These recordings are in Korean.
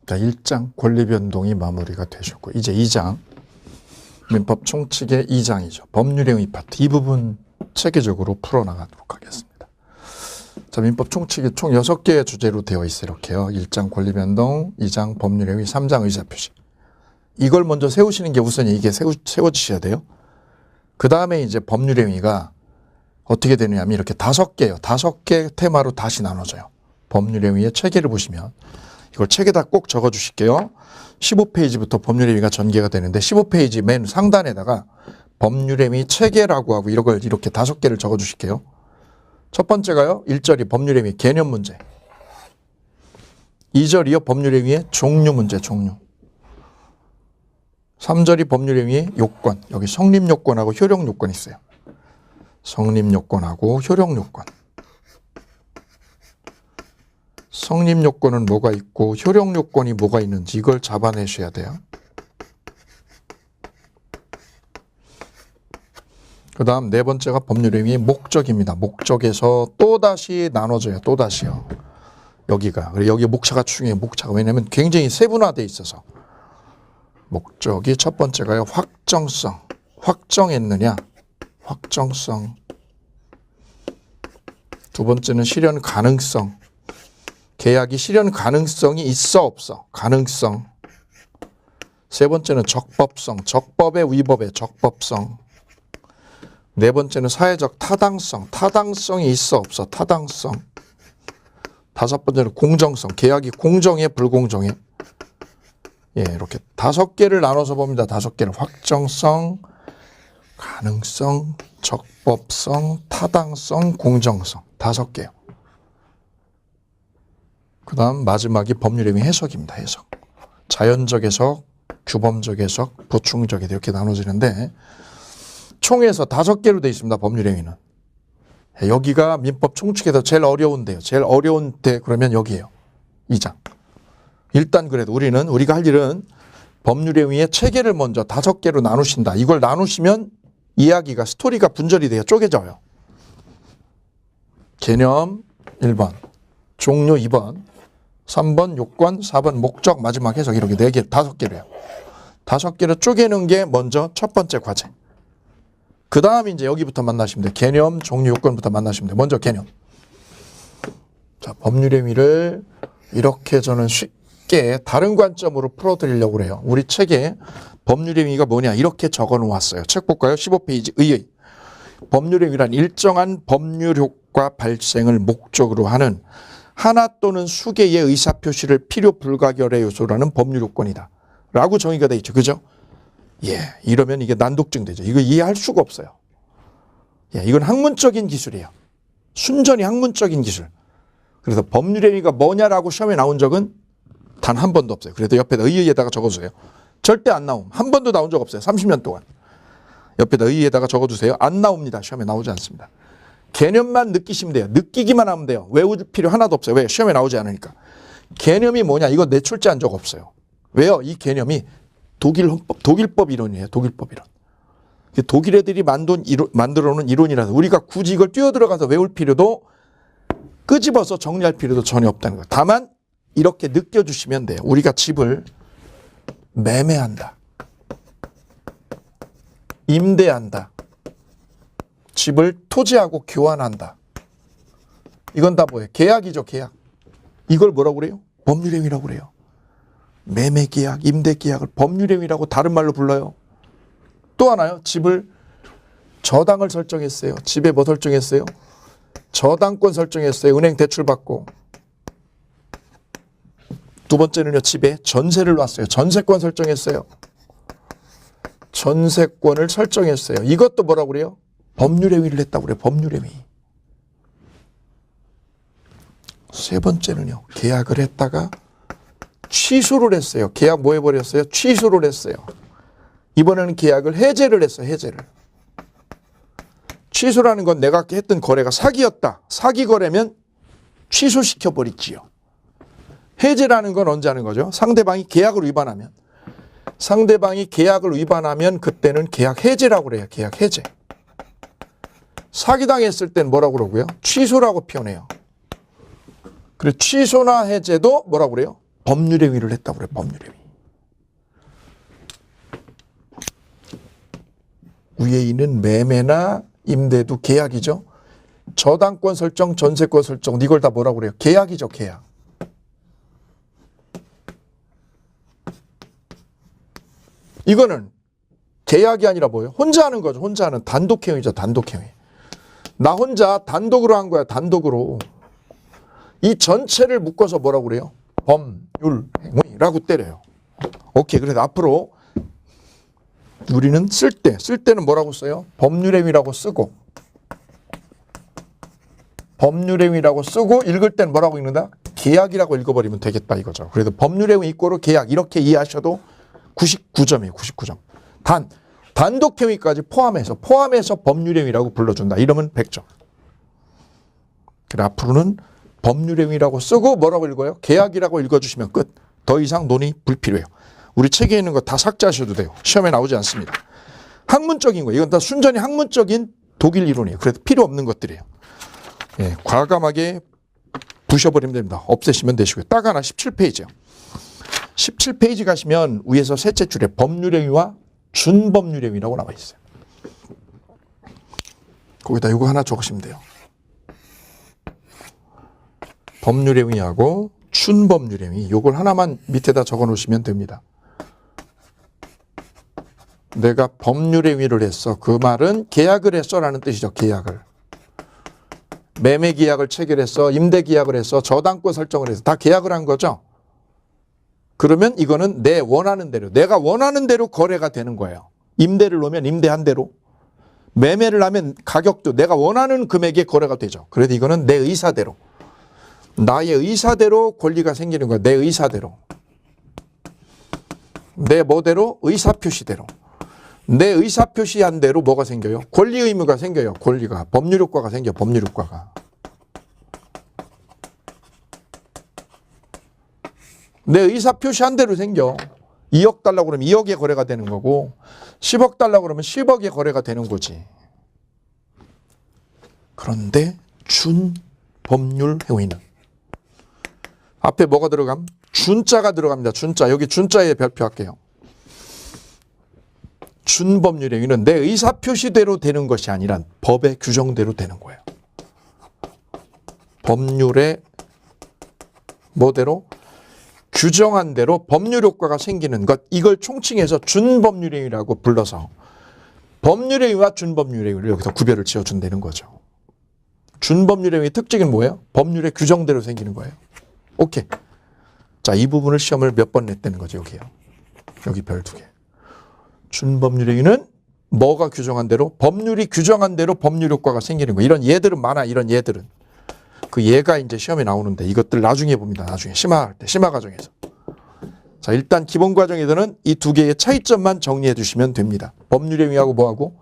자, 1장 권리변동이 마무리가 되셨고 이제 2장 민법 총칙의 2장이죠. 법률행위 파트. 이 부분 체계적으로 풀어나가도록 하겠습니다. 자, 민법 총칙이 총 6개의 주제로 되어 있어요. 이렇게요. 1장 권리변동, 2장 법률행위, 3장 의사표시. 이걸 먼저 세우시는 게 우선 이게 세워지셔야 돼요. 그 다음에 이제 법률행위가 어떻게 되느냐면 이렇게 5개예요. 5개 테마로 다시 나눠져요. 법률행위의 체계를 보시면 이걸 책에다 꼭 적어 주실게요. 15페이지부터 법률행위가 전개가 되는데 15페이지 맨 상단에다가 법률행위 체계라고 하고 이걸 이렇게 5개를 적어 주실게요. 첫 번째가요. 1절이 법률행위 개념 문제. 2절이요. 법률행위의 종류 문제, 종류. 3절이 법률행위의 요건. 여기 성립요건하고 효력요건이 있어요. 성립요건하고 효력요건. 성립요건은 뭐가 있고 효력요건이 뭐가 있는지 이걸 잡아내셔야 돼요. 그 다음 네 번째가 법률행위의 목적입니다. 목적에서 또다시 나눠져요. 또다시요. 여기가. 여기 목차가 중요해요. 목차가. 왜냐하면 굉장히 세분화되어 있어서. 목적이 첫 번째가요. 확정성. 확정했느냐. 확정성. 두 번째는 실현 가능성. 계약이 실현 가능성이 있어 없어. 가능성. 세 번째는 적법성. 적법의 위법의 적법성. 네 번째는 사회적 타당성. 타당성이 있어 없어. 타당성. 다섯 번째는 공정성. 계약이 공정해 불공정해. 예, 이렇게 5개를 나눠서 봅니다. 5개를. 확정성, 가능성, 적법성, 타당성, 공정성. 5개요. 그 다음 마지막이 법률행위 해석입니다. 해석. 자연적 해석, 규범적 해석, 보충적 해석 이렇게 나눠지는데 총에서 5개로 되어 있습니다. 법률행위는. 여기가 민법 총칙에서 제일 어려운데요. 제일 어려운데 그러면 여기에요. 2장. 일단 그래도 우리가 할 일은 법률행위의 체계를 먼저 5개로 나누신다. 이걸 나누시면 이야기가 스토리가 분절이 돼요. 쪼개져요. 개념 1번, 종류 2번, 3번 요건, 4번 목적, 마지막 해석 이렇게 4개, 5개로요. 5개로 쪼개는 게 먼저 첫 번째 과제. 그 다음 이제 여기부터 만나시면 돼요. 개념, 종류, 요건부터 만나시면 돼요. 먼저 개념. 자, 법률행위를 이렇게 저는 쉽게 다른 관점으로 풀어드리려고 그래요. 우리 책에 법률행위가 뭐냐 이렇게 적어 놓았어요. 책 볼까요? 15페이지 의의. 법률행위란 일정한 법률 효과 발생을 목적으로 하는 하나 또는 수개의 의사표시를 필요 불가결의 요소라는 법률 요건이다. 라고 정의가 되어 있죠. 그죠? 예, 이러면 이게 난독증 되죠. 이거 이해할 수가 없어요. 예, 이건 학문적인 기술이에요. 순전히 학문적인 기술. 그래서 법률행위가 뭐냐라고 시험에 나온 적은 단 한 번도 없어요. 그래도 옆에다 의의에다가 적어주세요. 절대 안 나옴. 한 번도 나온 적 없어요. 30년 동안. 옆에다 의의에다가 적어주세요. 안 나옵니다. 시험에 나오지 않습니다. 개념만 느끼시면 돼요. 느끼기만 하면 돼요. 외울 필요 하나도 없어요. 왜? 시험에 나오지 않으니까. 개념이 뭐냐? 이거 내출제한 적 없어요. 왜요? 이 개념이 독일법 이론이에요. 독일법 이론. 독일 애들이 만들어 놓은 이론이라서 우리가 굳이 이걸 뛰어들어가서 외울 필요도 끄집어서 정리할 필요도 전혀 없다는 거예요. 다만 이렇게 느껴주시면 돼요. 우리가 집을 매매한다. 임대한다. 집을 토지하고 교환한다. 이건 다 뭐예요? 계약이죠, 계약. 이걸 뭐라고 그래요? 법률행위라고 그래요. 매매계약, 임대계약을 법률행위라고 다른 말로 불러요. 또 하나요. 집을 저당을 설정했어요. 집에 뭐 설정했어요? 저당권 설정했어요. 은행 대출 받고. 두 번째는요. 집에 전세를 놨어요. 전세권 설정했어요. 전세권을 설정했어요. 이것도 뭐라고 그래요? 법률행위를 했다고 그래요. 법률행위. 세 번째는요. 계약을 했다가 취소를 했어요. 계약 뭐 해버렸어요? 취소를 했어요. 이번에는 계약을 해제를 했어요. 해제를. 취소라는 건 내가 했던 거래가 사기였다. 사기 거래면 취소시켜버리지요. 해제라는 건 언제 하는 거죠? 상대방이 계약을 위반하면. 상대방이 계약을 위반하면 그때는 계약 해제라고 그래요. 계약 해제. 사기당했을 땐 뭐라고 그러고요? 취소라고 표현해요. 그리고 취소나 해제도 뭐라고 그래요? 법률 행위를 했다고 그래. 법률 행위. 위에 있는 매매나 임대도 계약이죠. 저당권 설정, 전세권 설정 이걸 다 뭐라고 그래요? 계약이죠. 계약. 이거는 계약이 아니라 뭐예요? 혼자 하는 거죠. 혼자 하는 단독행위죠. 단독행위. 나 혼자 단독으로 한 거야. 단독으로. 이 전체를 묶어서 뭐라고 그래요? 법률행위라고 때려요. 오케이. 그래서 앞으로 우리는 쓸 때는 뭐라고 써요? 법률행위라고 쓰고 법률행위라고 쓰고 읽을 때는 뭐라고 읽는다? 계약이라고 읽어버리면 되겠다 이거죠. 그래도 법률행위 이꼬르 계약 이렇게 이해하셔도 99점이에요. 99점. 단독행위까지 포함해서 법률행위라고 불러준다. 이러면 100점. 그래 앞으로는 법률행위라고 쓰고 뭐라고 읽어요? 계약이라고 읽어주시면 끝. 더 이상 논의 불필요해요. 우리 책에 있는 거 다 삭제하셔도 돼요. 시험에 나오지 않습니다. 학문적인 거예요. 이건 다 순전히 학문적인 독일 이론이에요. 그래서 필요 없는 것들이에요. 예, 과감하게 부셔버리면 됩니다. 없애시면 되시고요. 딱 하나 17페이지요. 17페이지 가시면 위에서 셋째 줄에 법률행위와 준법률행위라고 나와 있어요. 거기다 이거 하나 적으시면 돼요. 법률행위하고 준법률행위 이걸 하나만 밑에다 적어 놓으시면 됩니다. 내가 법률행위를 했어. 그 말은 계약을 했어 라는 뜻이죠. 계약을. 매매계약을 체결했어. 임대계약을 했어. 저당권 설정을 해서 다 계약을 한 거죠. 그러면 이거는 내 원하는 대로 내가 원하는 대로 거래가 되는 거예요. 임대를 놓으면 임대한 대로 매매를 하면 가격도 내가 원하는 금액에 거래가 되죠. 그래도 이거는 내 의사대로 나의 의사대로 권리가 생기는 거야. 내 의사대로 내 뭐대로 의사표시대로 내 의사표시한 대로 뭐가 생겨요? 권리 의무가 생겨요. 권리가 법률 효과가 생겨. 법률 효과가 내 의사표시한 대로 생겨. 2억 달라고 그러면 2억의 거래가 되는 거고 10억 달라고 그러면 10억의 거래가 되는 거지. 그런데 준법률 행위는 앞에 뭐가 들어감? 준자가 들어갑니다. 준자. 여기 준자에 별표할게요. 준법률 행위는 내 의사표시대로 되는 것이 아니라 법의 규정대로 되는 거예요. 법률의 뭐대로? 규정한 대로 법률 효과가 생기는 것 이걸 총칭해서 준법률행위라고 불러서 법률행위와 준법률행위를 여기서 구별을 지어준다는 거죠. 준법률행위의 특징은 뭐예요? 법률의 규정대로 생기는 거예요. 오케이. 자, 이 부분을 시험을 몇 번 냈다는 거죠. 여기요. 여기 별 2개. 준법률행위는 뭐가 규정한 대로? 법률이 규정한 대로 법률 효과가 생기는 거. 이런 예들은 많아. 이런 예들은. 그 예가 이제 시험에 나오는데 이것들 나중에 봅니다. 나중에 심화할 때, 심화 과정에서. 자, 일단 기본 과정에서는 이 2개의 차이점만 정리해 주시면 됩니다. 법률행위하고 뭐하고?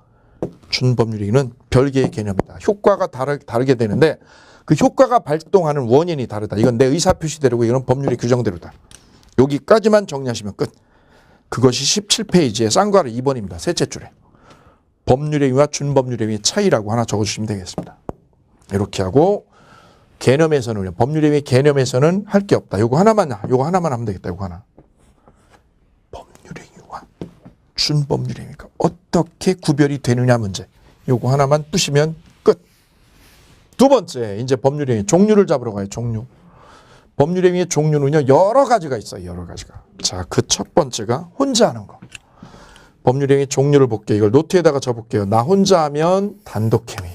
준법률행위는 별개의 개념이다. 효과가 다르게 되는데 그 효과가 발동하는 원인이 다르다. 이건 내 의사표시대로고 이건 법률의 규정대로다. 여기까지만 정리하시면 끝. 그것이 17페이지의 쌍괄호 2번입니다. 셋째 줄에. 법률행위와 준법률행위의 차이라고 하나 적어주시면 되겠습니다. 이렇게 하고 개념에서는 법률행위 개념에서는 할 게 없다. 요거 하나만 하면 되겠다. 요거 하나. 법률행위와 준법률행위가 어떻게 구별이 되느냐 문제. 요거 하나만 푸시면 끝. 두 번째 이제 법률행위 종류를 잡으러 가요. 종류. 법률행위의 종류는요 여러 가지가 있어요. 여러 가지가. 자, 그 첫 번째가 혼자 하는 거. 법률행위 종류를 볼게요. 이걸 노트에다가 적어볼게요. 나 혼자 하면 단독행위.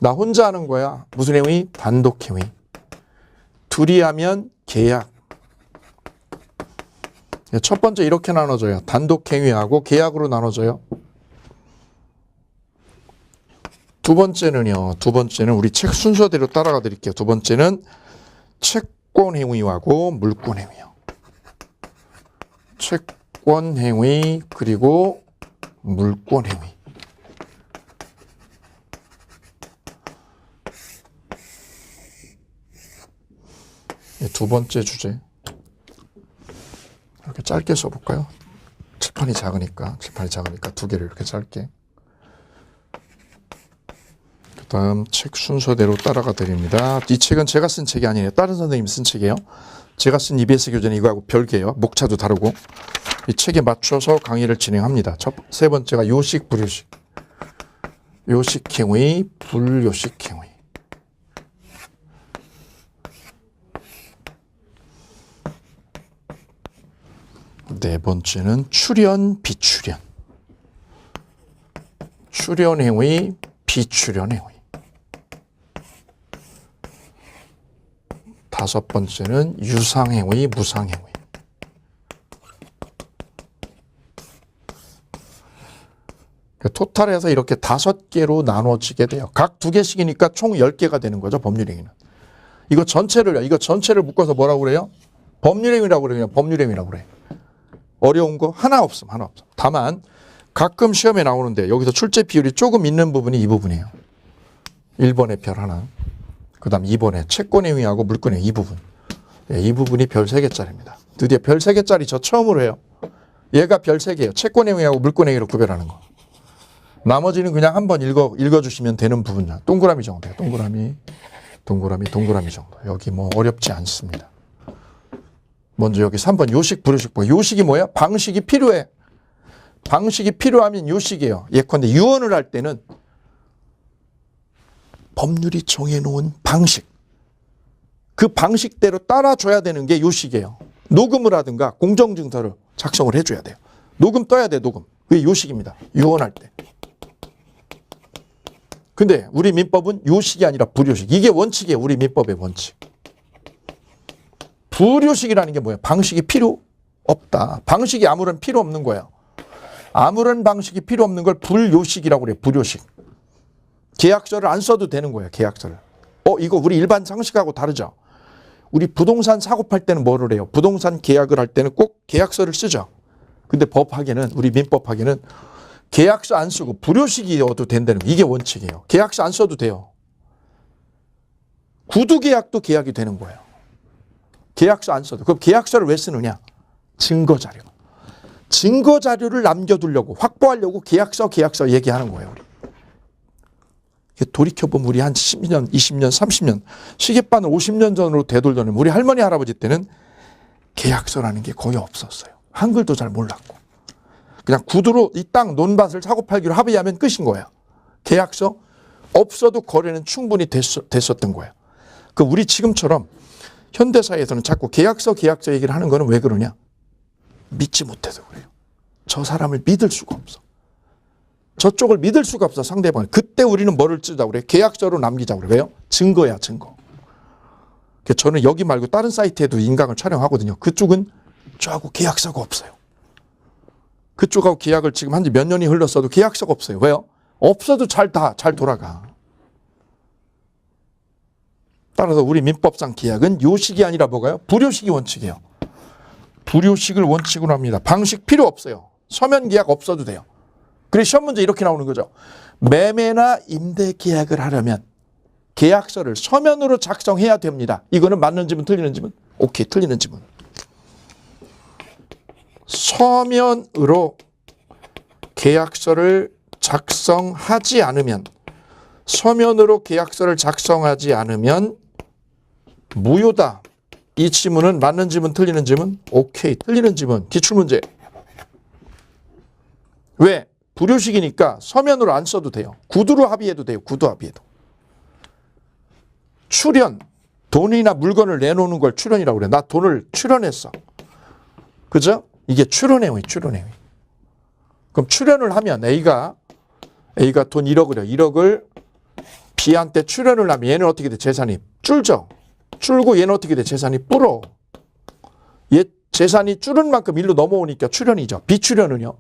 나 혼자 하는 거야. 무슨 행위? 단독행위. 둘이 하면 계약. 첫 번째 이렇게 나눠져요. 단독행위하고 계약으로 나눠져요. 두 번째는 우리 책 순서대로 따라가 드릴게요. 두 번째는 채권행위하고 물권행위요. 채권행위 그리고 물권행위. 두 번째 주제 이렇게 짧게 써볼까요? 칠판이 작으니까 두 개를 이렇게 짧게 다음 책 순서대로 따라가 드립니다. 이 책은 제가 쓴 책이 아니에요. 다른 선생님이 쓴 책이에요. 제가 쓴 EBS 교재는 이거하고 별개예요. 목차도 다르고. 이 책에 맞춰서 강의를 진행합니다. 세 번째가 요식, 불요식. 요식행위, 불요식행위. 네 번째는 출현, 비출현. 출현행위, 비출현행위. 다섯 번째는 유상행위, 무상행위. 토탈에서 이렇게 5개로 나눠지게 돼요. 각 2개씩이니까 총 10개가 되는 거죠, 법률행위는. 이거 전체를 묶어서 뭐라고 그래요? 법률행위라고 그래요. 그냥 법률행위라고 그래요. 어려운 거 하나 없음. 다만 가끔 시험에 나오는데 여기서 출제 비율이 조금 있는 부분이 이 부분이에요. 1번에 별 하나. 그 다음 2번에 채권행위하고 물권행위 이 부분. 이 부분이 별 3개짜리입니다. 드디어 별 3개짜리 저 처음으로 해요. 얘가 별 3개예요. 채권행위하고 물권행위로 구별하는 거. 나머지는 그냥 한번 읽어주시면 되는 부분이야. 동그라미 정도예요. 동그라미 정도. 여기 뭐 어렵지 않습니다. 먼저 여기 3번 요식, 불요식. 요식이 뭐야? 방식이 필요해. 방식이 필요하면 요식이에요. 예컨대 유언을 할 때는 법률이 정해놓은 방식. 그 방식대로 따라줘야 되는 게 요식이에요. 녹음을 하든가 공정증서를 작성을 해줘야 돼요. 녹음 떠야 돼, 녹음. 그게 요식입니다. 유언할 때. 근데 우리 민법은 요식이 아니라 불요식. 이게 원칙이에요. 우리 민법의 원칙. 불요식이라는 게 뭐예요? 방식이 필요 없다. 방식이 아무런 필요 없는 거예요. 아무런 방식이 필요 없는 걸 불요식이라고 그래요. 불요식. 계약서를 안 써도 되는 거예요. 계약서를. 이거 우리 일반 상식하고 다르죠? 우리 부동산 사고 팔 때는 뭐를 해요? 부동산 계약을 할 때는 꼭 계약서를 쓰죠. 근데 법학에는, 우리 민법학에는 계약서 안 쓰고 불요식이어도 된다는 거. 이게 원칙이에요. 계약서 안 써도 돼요. 구두계약도 계약이 되는 거예요. 계약서 안 써도. 그럼 계약서를 왜 쓰느냐? 증거자료. 증거자료를 남겨두려고, 확보하려고 계약서 얘기하는 거예요. 우리. 돌이켜보면 우리 한 10년, 20년, 30년, 시계바늘 50년 전으로 되돌려면 우리 할머니, 할아버지 때는 계약서라는 게 거의 없었어요. 한글도 잘 몰랐고. 그냥 구두로 이 땅 논밭을 사고 팔기로 합의하면 끝인 거예요. 계약서 없어도 거래는 충분히 됐었던 거예요. 그 우리 지금처럼 현대사회에서는 자꾸 계약서 얘기를 하는 거는 왜 그러냐? 믿지 못해서 그래요. 저 사람을 믿을 수가 없어. 저쪽을 믿을 수가 없어, 상대방을. 그때 우리는 뭐를 쓰자고 그래요? 계약서로 남기자고 그래요. 왜요? 증거야, 증거. 저는 여기 말고 다른 사이트에도 인강을 촬영하거든요. 그쪽은 저하고 계약서가 없어요. 그쪽하고 계약을 지금 한 지 몇 년이 흘렀어도 계약서가 없어요. 왜요? 없어도 잘 돌아가. 따라서 우리 민법상 계약은 요식이 아니라 뭐가요? 불요식이 원칙이에요. 불요식을 원칙으로 합니다. 방식 필요 없어요. 서면 계약 없어도 돼요. 그래서 시험 문제 이렇게 나오는 거죠. 매매나 임대 계약을 하려면 계약서를 서면으로 작성해야 됩니다. 이거는 맞는 지문, 틀리는 지문? 오케이, 틀리는 지문. 서면으로 계약서를 작성하지 않으면, 서면으로 계약서를 작성하지 않으면 무효다. 이 지문은 맞는 지문, 틀리는 지문? 오케이, 틀리는 지문. 기출문제. 왜? 불요식이니까 서면으로 안 써도 돼요. 구두로 합의해도 돼요. 구두 합의해도. 출연. 돈이나 물건을 내놓는 걸 출연이라고 그래. 나 돈을 출연했어. 그죠? 이게 출연행위. 그럼 출연을 하면 A가 돈 1억을요. 1억을 B한테 출연을 하면 얘는 어떻게 돼? 재산이 줄죠. 줄고 얘는 어떻게 돼? 재산이 불어. 얘 재산이 줄은 만큼 일로 넘어오니까 출연이죠. 비출연은요.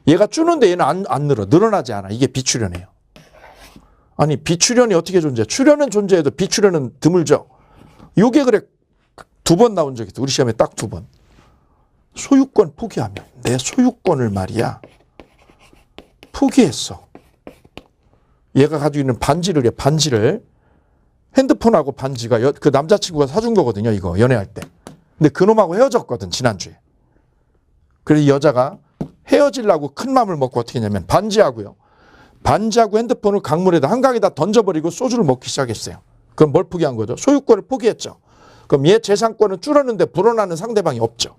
얘가 줄는데 얘는 안 늘어나지 않아. 이게 비출연이에요. 아니 비출연이 어떻게 존재해? 출연은 존재해도 비출연은 드물죠. 요게 그래 2번 나온 적이 있어. 우리 시험에 딱 2번. 소유권 포기하면 내 소유권을 말이야 포기했어. 얘가 가지고 있는 반지를 핸드폰하고 반지가 그 남자친구가 사준 거거든요. 이거 연애할 때. 근데 그놈하고 헤어졌거든 지난주에. 그래서 이 여자가 헤어지려고 큰 맘을 먹고 어떻게 했냐면 반지하고요. 반지하고 핸드폰을 강물에다 한강에다 던져버리고 소주를 먹기 시작했어요. 그럼 뭘 포기한 거죠? 소유권을 포기했죠. 그럼 얘 재산권은 줄었는데 불어나는 상대방이 없죠.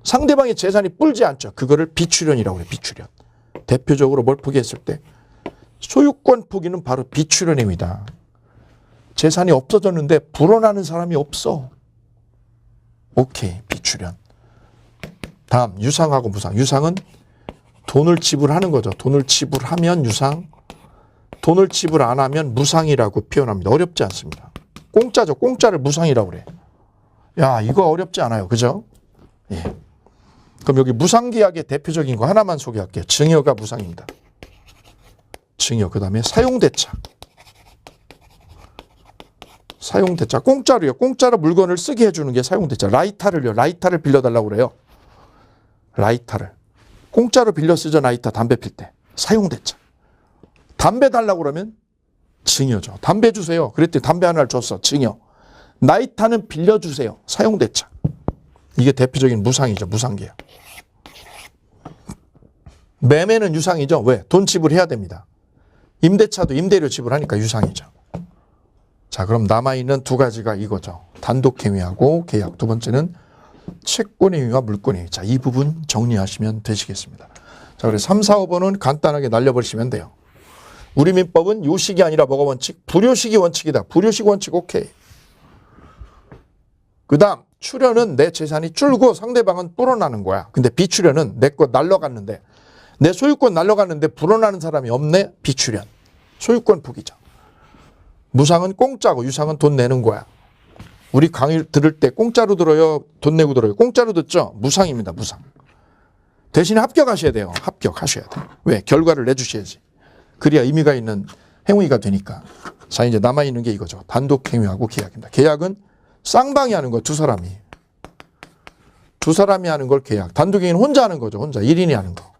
상대방의 재산이 불지 않죠. 그거를 비출현이라고 해요. 비출현. 대표적으로 뭘 포기했을 때 소유권 포기는 바로 비출현 행위다. 재산이 없어졌는데 불어나는 사람이 없어. 오케이, 비출현. 다음 유상하고 무상. 유상은 돈을 지불하는 거죠. 돈을 지불하면 유상, 돈을 지불 안 하면 무상이라고 표현합니다. 어렵지 않습니다. 공짜죠. 공짜를 무상이라고 그래. 야, 이거 어렵지 않아요. 그죠? 예. 그럼 여기 무상계약의 대표적인 거 하나만 소개할게요. 증여가 무상입니다. 증여. 그 다음에 사용대차. 사용대차. 공짜로요. 공짜로 물건을 쓰게 해주는 게 사용대차. 라이터를요. 라이터를 빌려달라고 그래요. 라이터를. 공짜로 빌려 쓰죠. 라이터 담배 필 때. 사용대차. 담배 달라고 그러면 증여죠. 담배 주세요. 그랬더니 담배 하나를 줬어. 증여. 라이터는 빌려주세요. 사용대차. 이게 대표적인 무상이죠. 무상계약. 매매는 유상이죠. 왜? 돈 지불해야 됩니다. 임대차도 임대료 지불하니까 유상이죠. 자, 그럼 남아있는 두 가지가 이거죠. 단독행위하고 계약. 두 번째는 채권행위와 물권행위. 자, 이 부분 정리하시면 되시겠습니다. 자, 그래서 3, 4, 5번은 간단하게 날려버리시면 돼요. 우리 민법은 요식이 아니라 뭐가 원칙? 불요식이 원칙이다. 불요식 원칙 오케이. 그 다음 출현은 내 재산이 줄고 상대방은 불어나는 거야. 근데 비출현은 내 거 날라갔는데 내 소유권 날라갔는데 불어나는 사람이 없네. 비출현. 소유권 포기죠. 무상은 공짜고 유상은 돈 내는 거야. 우리 강의 들을 때 공짜로 들어요? 돈 내고 들어요? 공짜로 듣죠? 무상입니다. 무상. 대신에 합격하셔야 돼요. 합격하셔야 돼요. 왜? 결과를 내주셔야지. 그래야 의미가 있는 행위가 되니까. 자, 이제 남아있는 게 이거죠. 단독행위하고 계약입니다. 계약은 쌍방이 하는 거, 두 사람이. 두 사람이 하는 걸 계약. 단독행위는 혼자 하는 거죠. 혼자. 1인이 하는 거.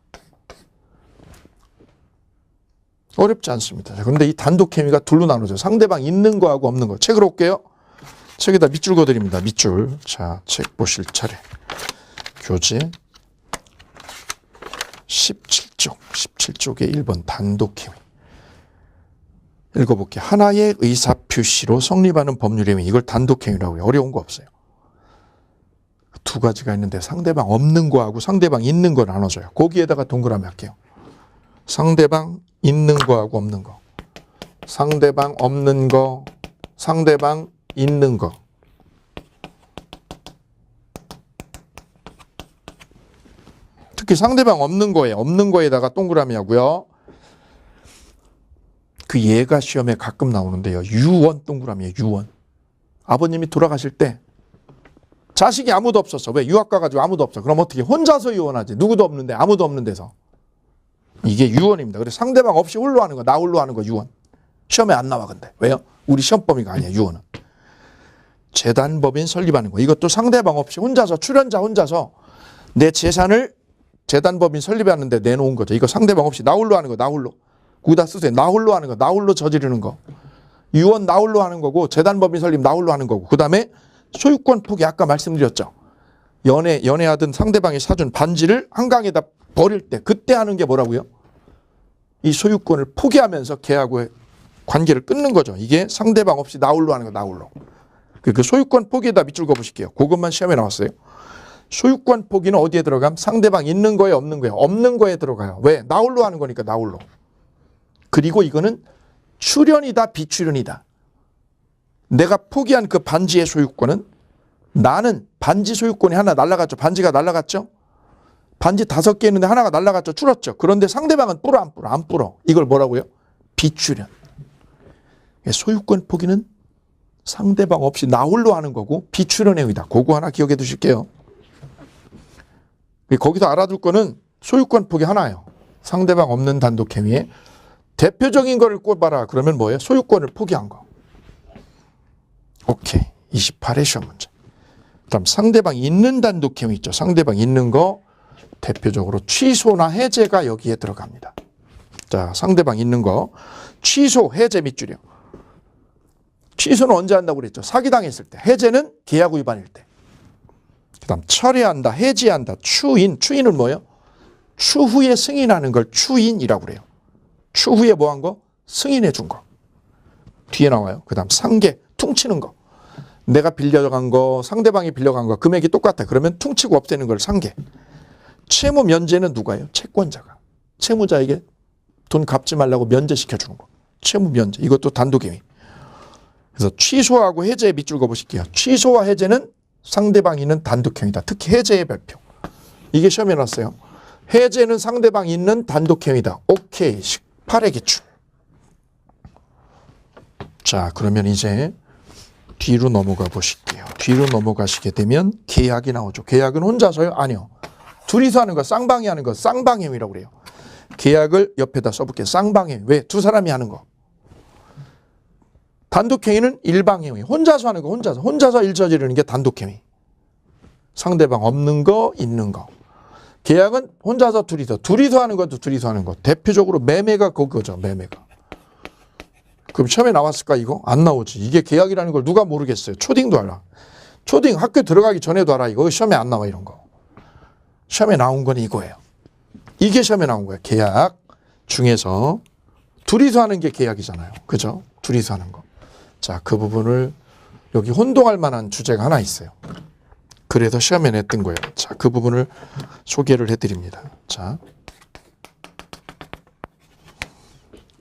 어렵지 않습니다. 그런데 이 단독행위가 둘로 나누죠. 상대방 있는 거하고 없는 거. 책으로 올게요. 책에다 밑줄 그어드립니다. 밑줄. 자, 책 보실 차례. 교재 17쪽. 17쪽에 1번 단독행위. 읽어볼게요. 하나의 의사표시로 성립하는 법률행위. 이걸 단독행위라고 해요. 어려운 거 없어요. 두 가지가 있는데 상대방 없는 거하고 상대방 있는 거 나눠줘요. 거기에다가 동그라미 할게요. 상대방 있는 거하고 없는 거. 상대방 없는 거. 상대방 있는 거. 특히 상대방 없는 거에 없는 거에다가 동그라미 하고요. 그 예가 시험에 가끔 나오는데요. 유언 동그라미예요. 유언. 아버님이 돌아가실 때 자식이 아무도 없었어. 왜? 유학 가가지고 아무도 없어. 그럼 어떻게? 혼자서 유언하지. 누구도 없는데 아무도 없는 데서. 이게 유언입니다. 그래서 상대방 없이 홀로 하는 거. 나 홀로 하는 거 유언. 시험에 안 나와 근데. 왜요? 우리 시험 범위가 아니야. 유언은. 재단법인 설립하는 거. 이것도 상대방 없이 혼자서 출연자 혼자서 내 재산을 재단법인 설립하는데 내놓은 거죠. 이거 상대방 없이 나 홀로 하는 거. 나 홀로. 거기다 쓰세요. 나 홀로 하는 거. 나 홀로 저지르는 거. 유언 나 홀로 하는 거고 재단법인 설립 나 홀로 하는 거고. 그 다음에 소유권 포기 아까 말씀드렸죠. 연애하던 상대방이 사준 반지를 한강에다 버릴 때 그때 하는 게 뭐라고요? 이 소유권을 포기하면서 걔하고의 관계를 끊는 거죠. 이게 상대방 없이 나 홀로 하는 거. 나 홀로. 그 소유권 포기에다 밑줄 그어보실게요. 그것만 시험에 나왔어요. 소유권 포기는 어디에 들어감? 상대방 있는 거에 없는 거에. 없는 거에 들어가요. 왜? 나 홀로 하는 거니까 나 홀로. 그리고 이거는 출연이다 비출연이다. 내가 포기한 그 반지의 소유권은 나는 반지 소유권이 하나 날라갔죠. 반지가 날라갔죠. 반지 5개 있는데 하나가 날라갔죠. 줄었죠. 그런데 상대방은 불어 안 불어? 안 불어. 이걸 뭐라고요? 비출연. 소유권 포기는 상대방 없이 나 홀로 하는 거고 비출연 행위다. 그거 하나 기억해 두실게요. 거기서 알아둘 거는 소유권 포기 하나예요. 상대방 없는 단독 행위에 대표적인 거를 꼽아라. 그러면 뭐예요? 소유권을 포기한 거. 오케이. 28의 시험 문제. 그다음 상대방 있는 단독 행위 있죠. 상대방 있는 거 대표적으로 취소나 해제가 여기에 들어갑니다. 자, 상대방 있는 거 취소, 해제 밑줄이요. 취소는 언제 한다고 그랬죠? 사기당했을 때. 해제는 계약 위반일 때. 그다음 철회한다, 해지한다, 추인. 추인은 뭐예요? 추후에 승인하는 걸 추인이라고 그래요. 추후에 뭐 한 거? 승인해 준 거. 뒤에 나와요. 그 다음 상계, 퉁치는 거. 내가 빌려간 거, 상대방이 빌려간 거, 금액이 똑같아. 그러면 퉁치고 없애는 걸 상계. 채무 면제는 누가요? 채권자가. 채무자에게 돈 갚지 말라고 면제시켜 주는 거. 채무 면제. 이것도 단독행위. 그래서 취소하고 해제의 밑줄 그어 보실게요. 취소와 해제는 상대방이 있는 단독행위다. 특히 해제의 발표. 이게 시험에 나왔어요. 해제는 상대방이 있는 단독행위다. 오케이. 18의 기출. 자, 그러면 이제 뒤로 넘어가 보실게요. 뒤로 넘어가시게 되면 계약이 나오죠. 계약은 혼자서요? 아니요. 둘이서 하는 거, 쌍방이 하는 거, 쌍방행위라고 그래요. 계약을 옆에다 써볼게요. 쌍방행위. 왜? 두 사람이 하는 거. 단독행위는 일방행위. 혼자서 하는 거, 혼자서 일 저지르는 게 단독행위. 상대방 없는 거, 있는 거. 계약은 혼자서 둘이서 하는 것도 둘이서 하는 거. 대표적으로 매매가 그거죠. 매매가. 그럼 시험에 나왔을까 이거? 안 나오지. 이게 계약이라는 걸 누가 모르겠어요. 초딩도 알아. 초딩 학교 들어가기 전에도 알아. 이거 시험에 안 나와 이런 거. 시험에 나온 건 이거예요. 이게 시험에 나온 거예요. 계약 중에서 둘이서 하는 게 계약이잖아요. 그죠? 둘이서 하는 거. 자, 그 부분을 여기 혼동할 만한 주제가 하나 있어요. 그래서 시험에 냈던 거예요. 자, 그 부분을 소개를 해드립니다. 자,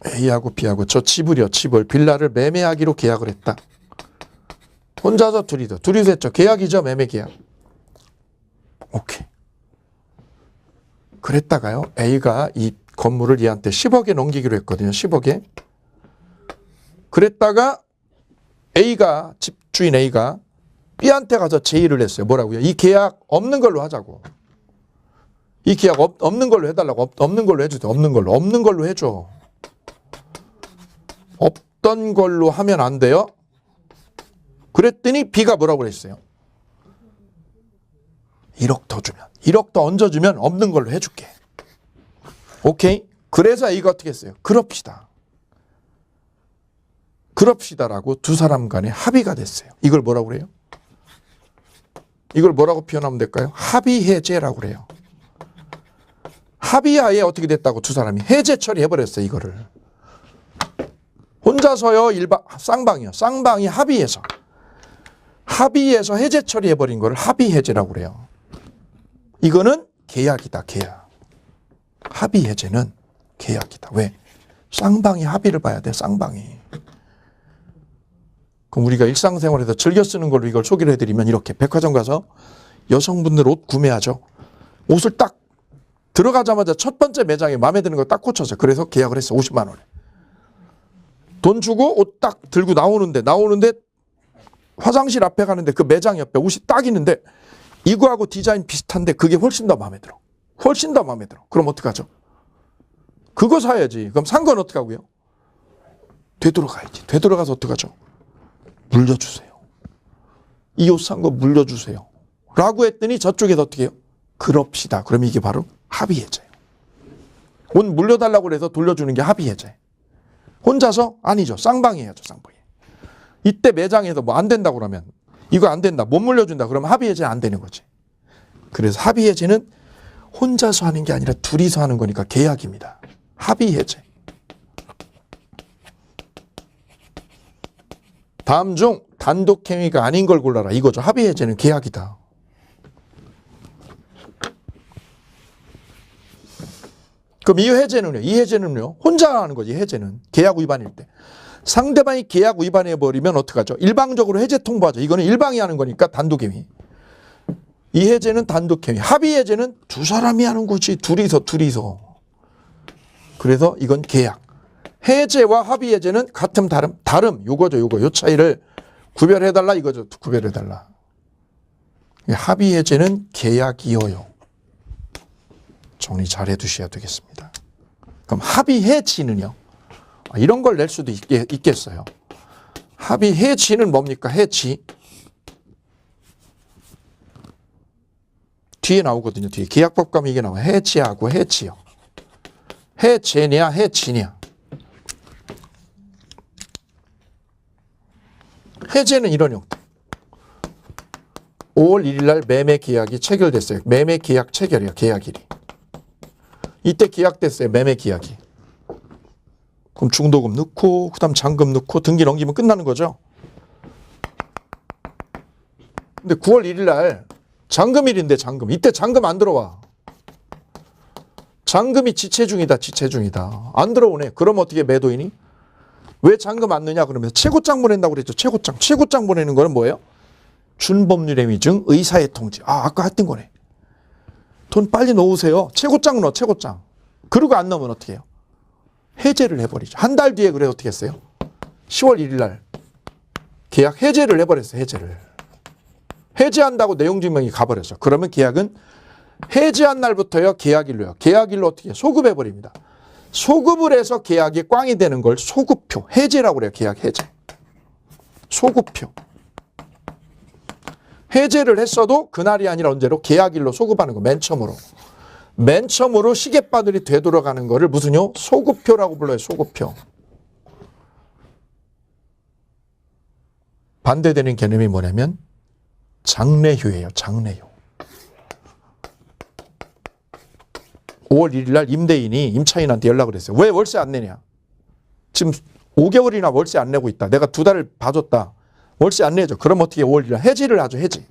A하고 B하고 저 집을 빌라를 매매하기로 계약을 했다. 혼자서 둘이서 했죠. 계약이죠. 매매 계약. 오케이. 그랬다가요. A가 이 건물을 얘한테 10억에 넘기기로 했거든요. 10억에. 그랬다가 A가 집주인 A가 B한테 가서 제의를 했어요. 뭐라고요? 이 계약 없는 걸로 하자고. 이 계약 없는 걸로 해달라고. 없는 걸로 해주세요. 없는 걸로 해줘. 없던 걸로 하면 안 돼요. 그랬더니 B가 뭐라고 그랬어요? 1억 더 주면, 1억 더 얹어주면 없는 걸로 해줄게. 오케이? 그래서 A가 어떻게 했어요? 그럽시다라고 두 사람 간에 합의가 됐어요. 이걸 뭐라고 그래요? 이걸 뭐라고 표현하면 될까요? 합의해제라고 그래요. 합의하에 어떻게 됐다고 두 사람이 해제 처리해버렸어요. 이거를. 혼자서요, 쌍방이요. 쌍방이 합의해서 해제 처리해버린 거를 합의해제라고 그래요. 이거는 계약이다. 계약. 합의해제는 계약이다. 왜? 쌍방이 합의를 봐야 돼. 쌍방이. 그럼 우리가 일상생활에서 즐겨 쓰는 걸로 이걸 소개를 해드리면 이렇게 백화점 가서 여성분들 옷 구매하죠. 옷을 딱 들어가자마자 첫 번째 매장에 마음에 드는 거 딱 꽂혀서 그래서 계약을 했어. 50만 원에. 돈 주고 옷 딱 들고 나오는데 화장실 앞에 가는데 그 매장 옆에 옷이 딱 있는데 이거하고 디자인 비슷한데 그게 훨씬 더 마음에 들어. 그럼 어떡하죠? 그거 사야지. 그럼 산 건 어떡하고요? 되돌아가야지. 되돌아가서 어떡하죠? 물려주세요. 이 옷 산 거 물려주세요. 라고 했더니 저쪽에서 어떻게 해요? 그럽시다. 그럼 이게 바로 합의해제예요. 옷 물려달라고 해서 돌려주는 게 합의해제. 혼자서? 아니죠. 쌍방이 해야죠. 쌍방이. 이때 매장에서 뭐 안 된다고 그러면 이거 안 된다. 못 물려준다. 그러면 합의해제는 안 되는 거지. 그래서 합의해제는 혼자서 하는 게 아니라 둘이서 하는 거니까 계약입니다. 합의해제. 다음 중 단독행위가 아닌 걸 골라라. 이거죠. 합의해제는 계약이다. 그럼 이 해제는요? 혼자 하는 거지. 해제는. 계약 위반일 때. 상대방이 계약 위반해버리면 어떡하죠? 일방적으로 해제 통보하죠. 이거는 일방이 하는 거니까 단독행위. 이 해제는 단독행위. 합의해제는 두 사람이 하는 거지. 둘이서. 그래서 이건 계약. 해제와 합의해제는 같음 다름. 요거죠. 요 차이를 구별해달라 이거죠. 구별해달라. 합의해제는 계약이어요. 정리 잘 해두셔야 되겠습니다. 그럼 합의해지는요? 이런 걸 낼 수도 있겠어요. 합의해지는 뭡니까? 해지. 뒤에 나오거든요. 뒤에 계약법 가면 이게 나와요. 해지하고 해지요. 해제냐 해지냐. 해제는 이런 형태. 5월 1일 날 매매 계약이 체결됐어요. 매매 계약 체결이에요. 계약일이. 이때 계약됐어요. 매매 계약이. 그럼 중도금 넣고 그다음 잔금 넣고 등기 넘기면 끝나는 거죠. 근데 9월 1일 날 잔금일인데 잔금. 이때 잔금 안 들어와. 잔금이 지체 중이다. 지체 중이다. 안 들어오네. 그럼 어떻게 매도인이? 왜 잔금 안 넣냐 그러면 최고장 보낸다고 그랬죠. 최고장. 최고장 보내는 거는 뭐예요? 준법률의 위증, 의사의 통지. 아까 했던 거네. 돈 빨리 넣으세요. 최고장 넣어. 최고장. 그러고 안 넣으면 어떻게 해요? 해제를 해버리죠. 한 달 뒤에 그래 어떻게 했어요? 10월 1일 날 계약 해제를 해버렸어요. 해제를. 해제한다고 내용증명이 가버렸어. 그러면 계약은 해제한 날부터요. 계약일로요. 계약일로 어떻게 해요? 소급해버립니다. 소급을 해서 계약이 꽝이 되는 걸 소급표. 해제라고 그래요. 계약 해제. 소급표. 해제를 했어도 그날이 아니라 언제로? 계약일로 소급하는 거. 맨 처음으로. 맨 처음으로 시계바늘이 되돌아가는 거를 무슨요? 소급표라고 불러요. 소급표. 반대되는 개념이 뭐냐면 장래효예요. 장래효. 5월 1일 날 임대인이 임차인한테 연락을 했어요. 왜 월세 안 내냐? 지금 5개월이나 월세 안 내고 있다. 내가 2달을 봐줬다. 월세 안 내죠. 그럼 어떻게 5월 1일 날 해지를 하죠. 해지.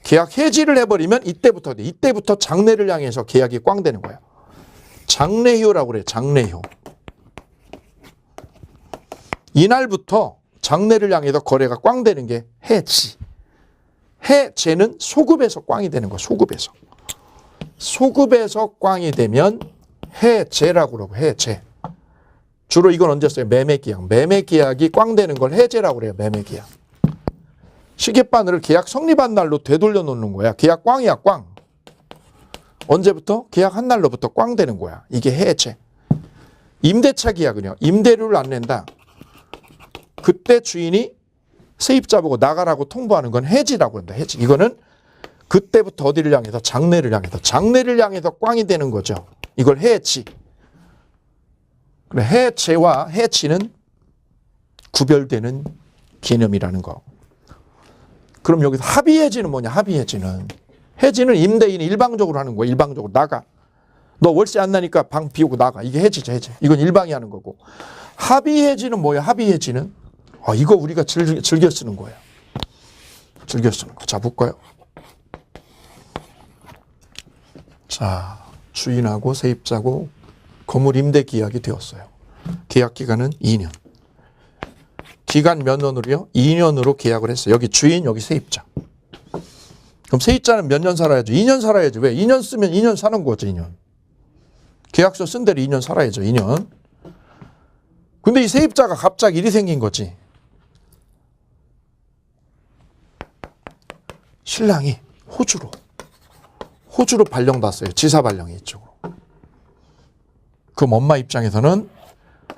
계약 해지를 해버리면 이때부터 장래를 향해서 계약이 꽝 되는 거예요. 장래효라고 그래요. 장래효. 이날부터 장래를 향해서 거래가 꽝 되는 게 해지. 해제는 소급에서 꽝이 되는 거예요. 소급에서. 소급에서 꽝이 되면 해제라고 그러고 해제. 주로 이건 언제 써요? 매매계약. 매매계약이 꽝 되는 걸 해제라고 그래요. 매매계약. 시계바늘을 계약 성립한 날로 되돌려 놓는 거야. 계약 꽝이야, 꽝. 언제부터? 계약 한 날로부터 꽝 되는 거야. 이게 해제. 임대차 계약은요. 임대료를 안 낸다. 그때 주인이 세입자 보고 나가라고 통보하는 건 해지라고 한다. 해지. 이거는 그때부터 어디를 향해서? 장래를 향해서. 장래를 향해서 꽝이 되는 거죠. 이걸 해지. 그래, 해제와 해치는 구별되는 개념이라는 거. 그럼 여기서 합의해지는 뭐냐? 합의해지는. 해지는 임대인이 일방적으로 하는 거야. 일방적으로 나가. 너 월세 안 나니까 방 비우고 나가. 이게 해지죠. 해지. 이건 일방이 하는 거고. 합의해지는 뭐야? 합의해지는. 이거 우리가 즐겨 쓰는 거예요. 즐겨 쓰는 거. 자, 볼까요? 자, 주인하고 세입자고 건물 임대 계약이 되었어요. 계약 기간은 2년. 기간 몇 년으로요? 2년으로 계약을 했어요. 여기 주인, 여기 세입자. 그럼 세입자는 몇 년 살아야죠? 2년 살아야죠. 왜? 2년 쓰면 2년 사는 거죠. 2년. 계약서 쓴 대로 2년 살아야죠. 2년. 근데 이 세입자가 갑자기 일이 생긴 거지. 신랑이 호주로 발령났어요. 지사 발령이 이쪽으로. 그럼 엄마 입장에서는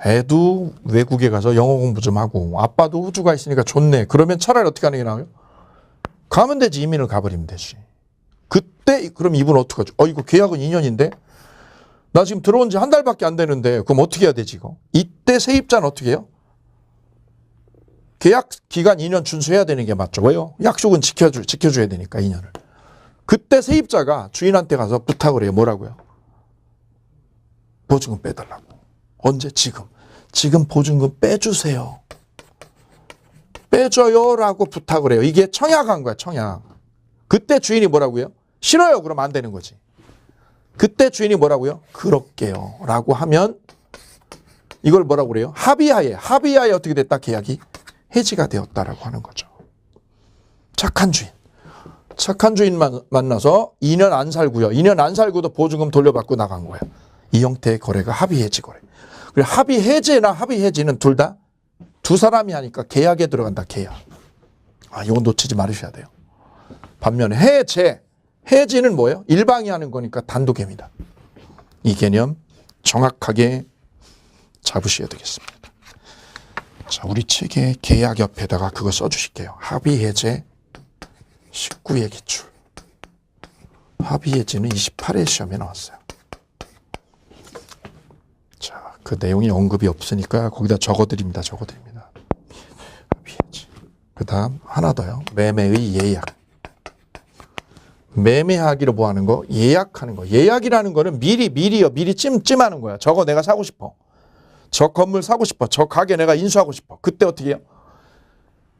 애도 외국에 가서 영어 공부 좀 하고 아빠도 호주가 있으니까 좋네. 그러면 차라리 어떻게 하는 게 나아요? 가면 되지. 이민을 가버리면 되지. 그때 그럼 이분 어떡하죠? 이거 계약은 2년인데 나 지금 들어온 지 한 달밖에 안 되는데 그럼 어떻게 해야 되지 이거? 이때 세입자는 어떻게 해요? 계약 기간 2년 준수해야 되는 게 맞죠. 왜요? 약속은 지켜줘야 되니까 2년을. 그때 세입자가 주인한테 가서 부탁을 해요. 뭐라고요? 보증금 빼달라고. 언제? 지금 보증금 빼주세요. 빼줘요라고 부탁을 해요. 이게 청약한 거야. 청약. 그때 주인이 뭐라고요? 싫어요. 그러면 안 되는 거지. 그때 주인이 뭐라고요? 그럴게요 라고 하면 이걸 뭐라고 그래요? 합의하에 어떻게 됐다? 계약이 해지가 되었다라고 하는 거죠. 착한 주인 만나서 2년 안 살고요. 2년 안 살고도 보증금 돌려받고 나간 거예요. 이 형태의 거래가 합의해지 거래. 그리고 합의해제나 합의해지는 둘 다 두 사람이 하니까 계약에 들어간다. 계약. 이건 놓치지 말으셔야 돼요. 반면에 해지는 뭐예요? 일방이 하는 거니까 단독입니다. 이 개념 정확하게 잡으셔야 되겠습니다. 자, 우리 책에 계약 옆에다가 그거 써주실게요. 합의해제 19의 기출. 합의해제는 28회 시험에 나왔어요. 자, 그 내용이 언급이 없으니까 거기다 적어드립니다. 합의해제. 그 다음 하나 더요. 매매의 예약. 매매하기로 뭐 하는 거? 예약하는 거. 예약이라는 거는 미리 찜하는 거야. 저거 내가 사고 싶어. 저 건물 사고 싶어. 저 가게 내가 인수하고 싶어. 그때 어떻게 해요?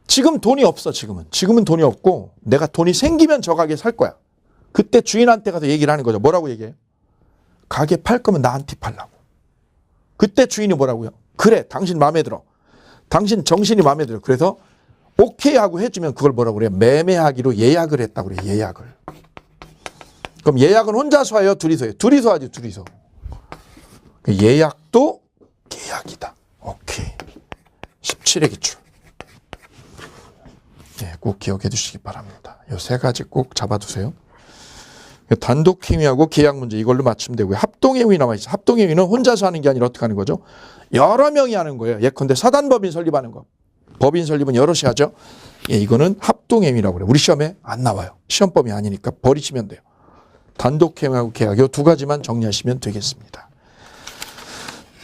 지금 돈이 없어, 지금은 돈이 없고 내가 돈이 생기면 저 가게 살 거야. 그때 주인한테 가서 얘기를 하는 거죠. 뭐라고 얘기해요? 가게 팔 거면 나한테 팔라고. 그때 주인이 뭐라고요? 그래, 당신 마음에 들어. 당신 정신이 마음에 들어. 그래서 오케이 하고 해주면 그걸 뭐라고 그래요? 매매하기로 예약을 했다고 그래요. 예약을. 그럼 예약은 혼자서 해요? 둘이서 해요? 둘이서 하죠. 둘이서. 예약도 계약이다. 오케이. 17의 기출. 네, 꼭 기억해 주시기 바랍니다. 이 세 가지 꼭 잡아두세요. 단독 행위하고 계약 문제 이걸로 맞추면 되고요. 합동 행위 나와 있어요. 합동 행위는 혼자서 하는 게 아니라 어떻게 하는 거죠? 여러 명이 하는 거예요. 예컨대 사단법인 설립하는 거. 법인 설립은 여럿이 하죠. 예, 이거는 합동 행위라고 그래요. 우리 시험에 안 나와요. 시험법이 아니니까 버리시면 돼요. 단독 행위하고 계약 이 두 가지만 정리하시면 되겠습니다.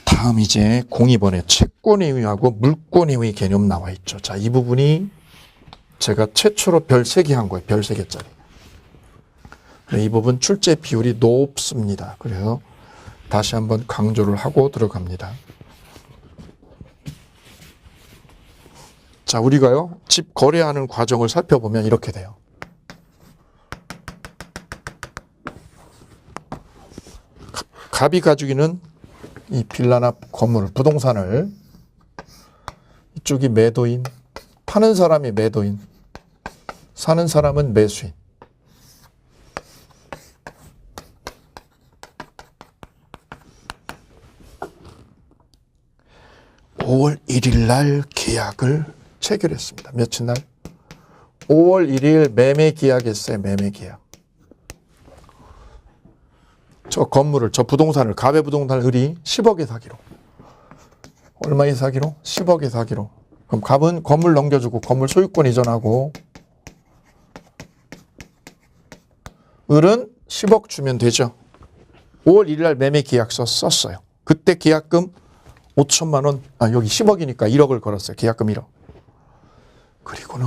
다음 이제 02번에 채권 행위하고 물권 행위 개념 나와 있죠. 자, 이 부분이 제가 최초로 별 3개 한 거예요. 별 3개짜리. 이 부분 출제 비율이 높습니다. 그래서 다시 한번 강조를 하고 들어갑니다. 자, 우리가요, 집 거래하는 과정을 살펴보면 이렇게 돼요. 갑이 가지고 이 빌라나 건물, 부동산을 이쪽이 매도인, 파는 사람이 매도인, 사는 사람은 매수인. (5월 1일) 날 계약을 체결했습니다. 며칠 날? 5월 1일 매매 계약했어요. 매매 계약. 저 건물을, 저 부동산을, 갑의 부동산을 을이 10억에 사기로. 얼마에 사기로? 10억에 사기로. 그럼 갑은 건물 넘겨주고 건물 소유권 이전하고 을은 10억 주면 되죠. 5월 1일 날 매매 계약서 썼어요. 그때 계약금 5천만 원, 여기 10억이니까 1억을 걸었어요. 계약금 1억. 그리고는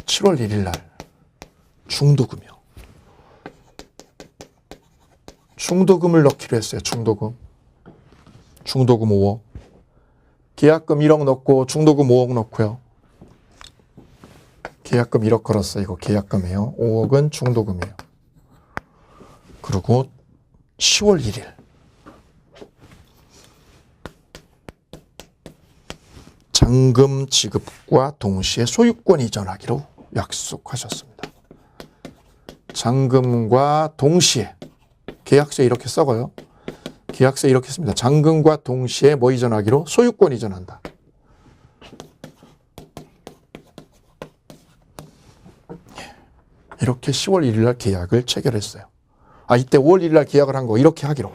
7월 1일 날 중도금이요. 중도금을 넣기로 했어요. 중도금 5억. 계약금 1억 넣고 중도금 5억 넣고요. 계약금 1억 걸었어요. 이거 계약금이에요. 5억은 중도금이에요. 그리고 10월 1일 잔금 지급과 동시에 소유권 이전하기로 약속하셨습니다. 잔금과 동시에 계약서에 이렇게 써요. 계약서에 이렇게 씁니다. 잔금과 동시에 뭐 이전하기로? 소유권 이전한다. 이렇게 10월 1일 날 계약을 체결했어요. 이때 5월 1일 날 계약을 한 거 이렇게 하기로.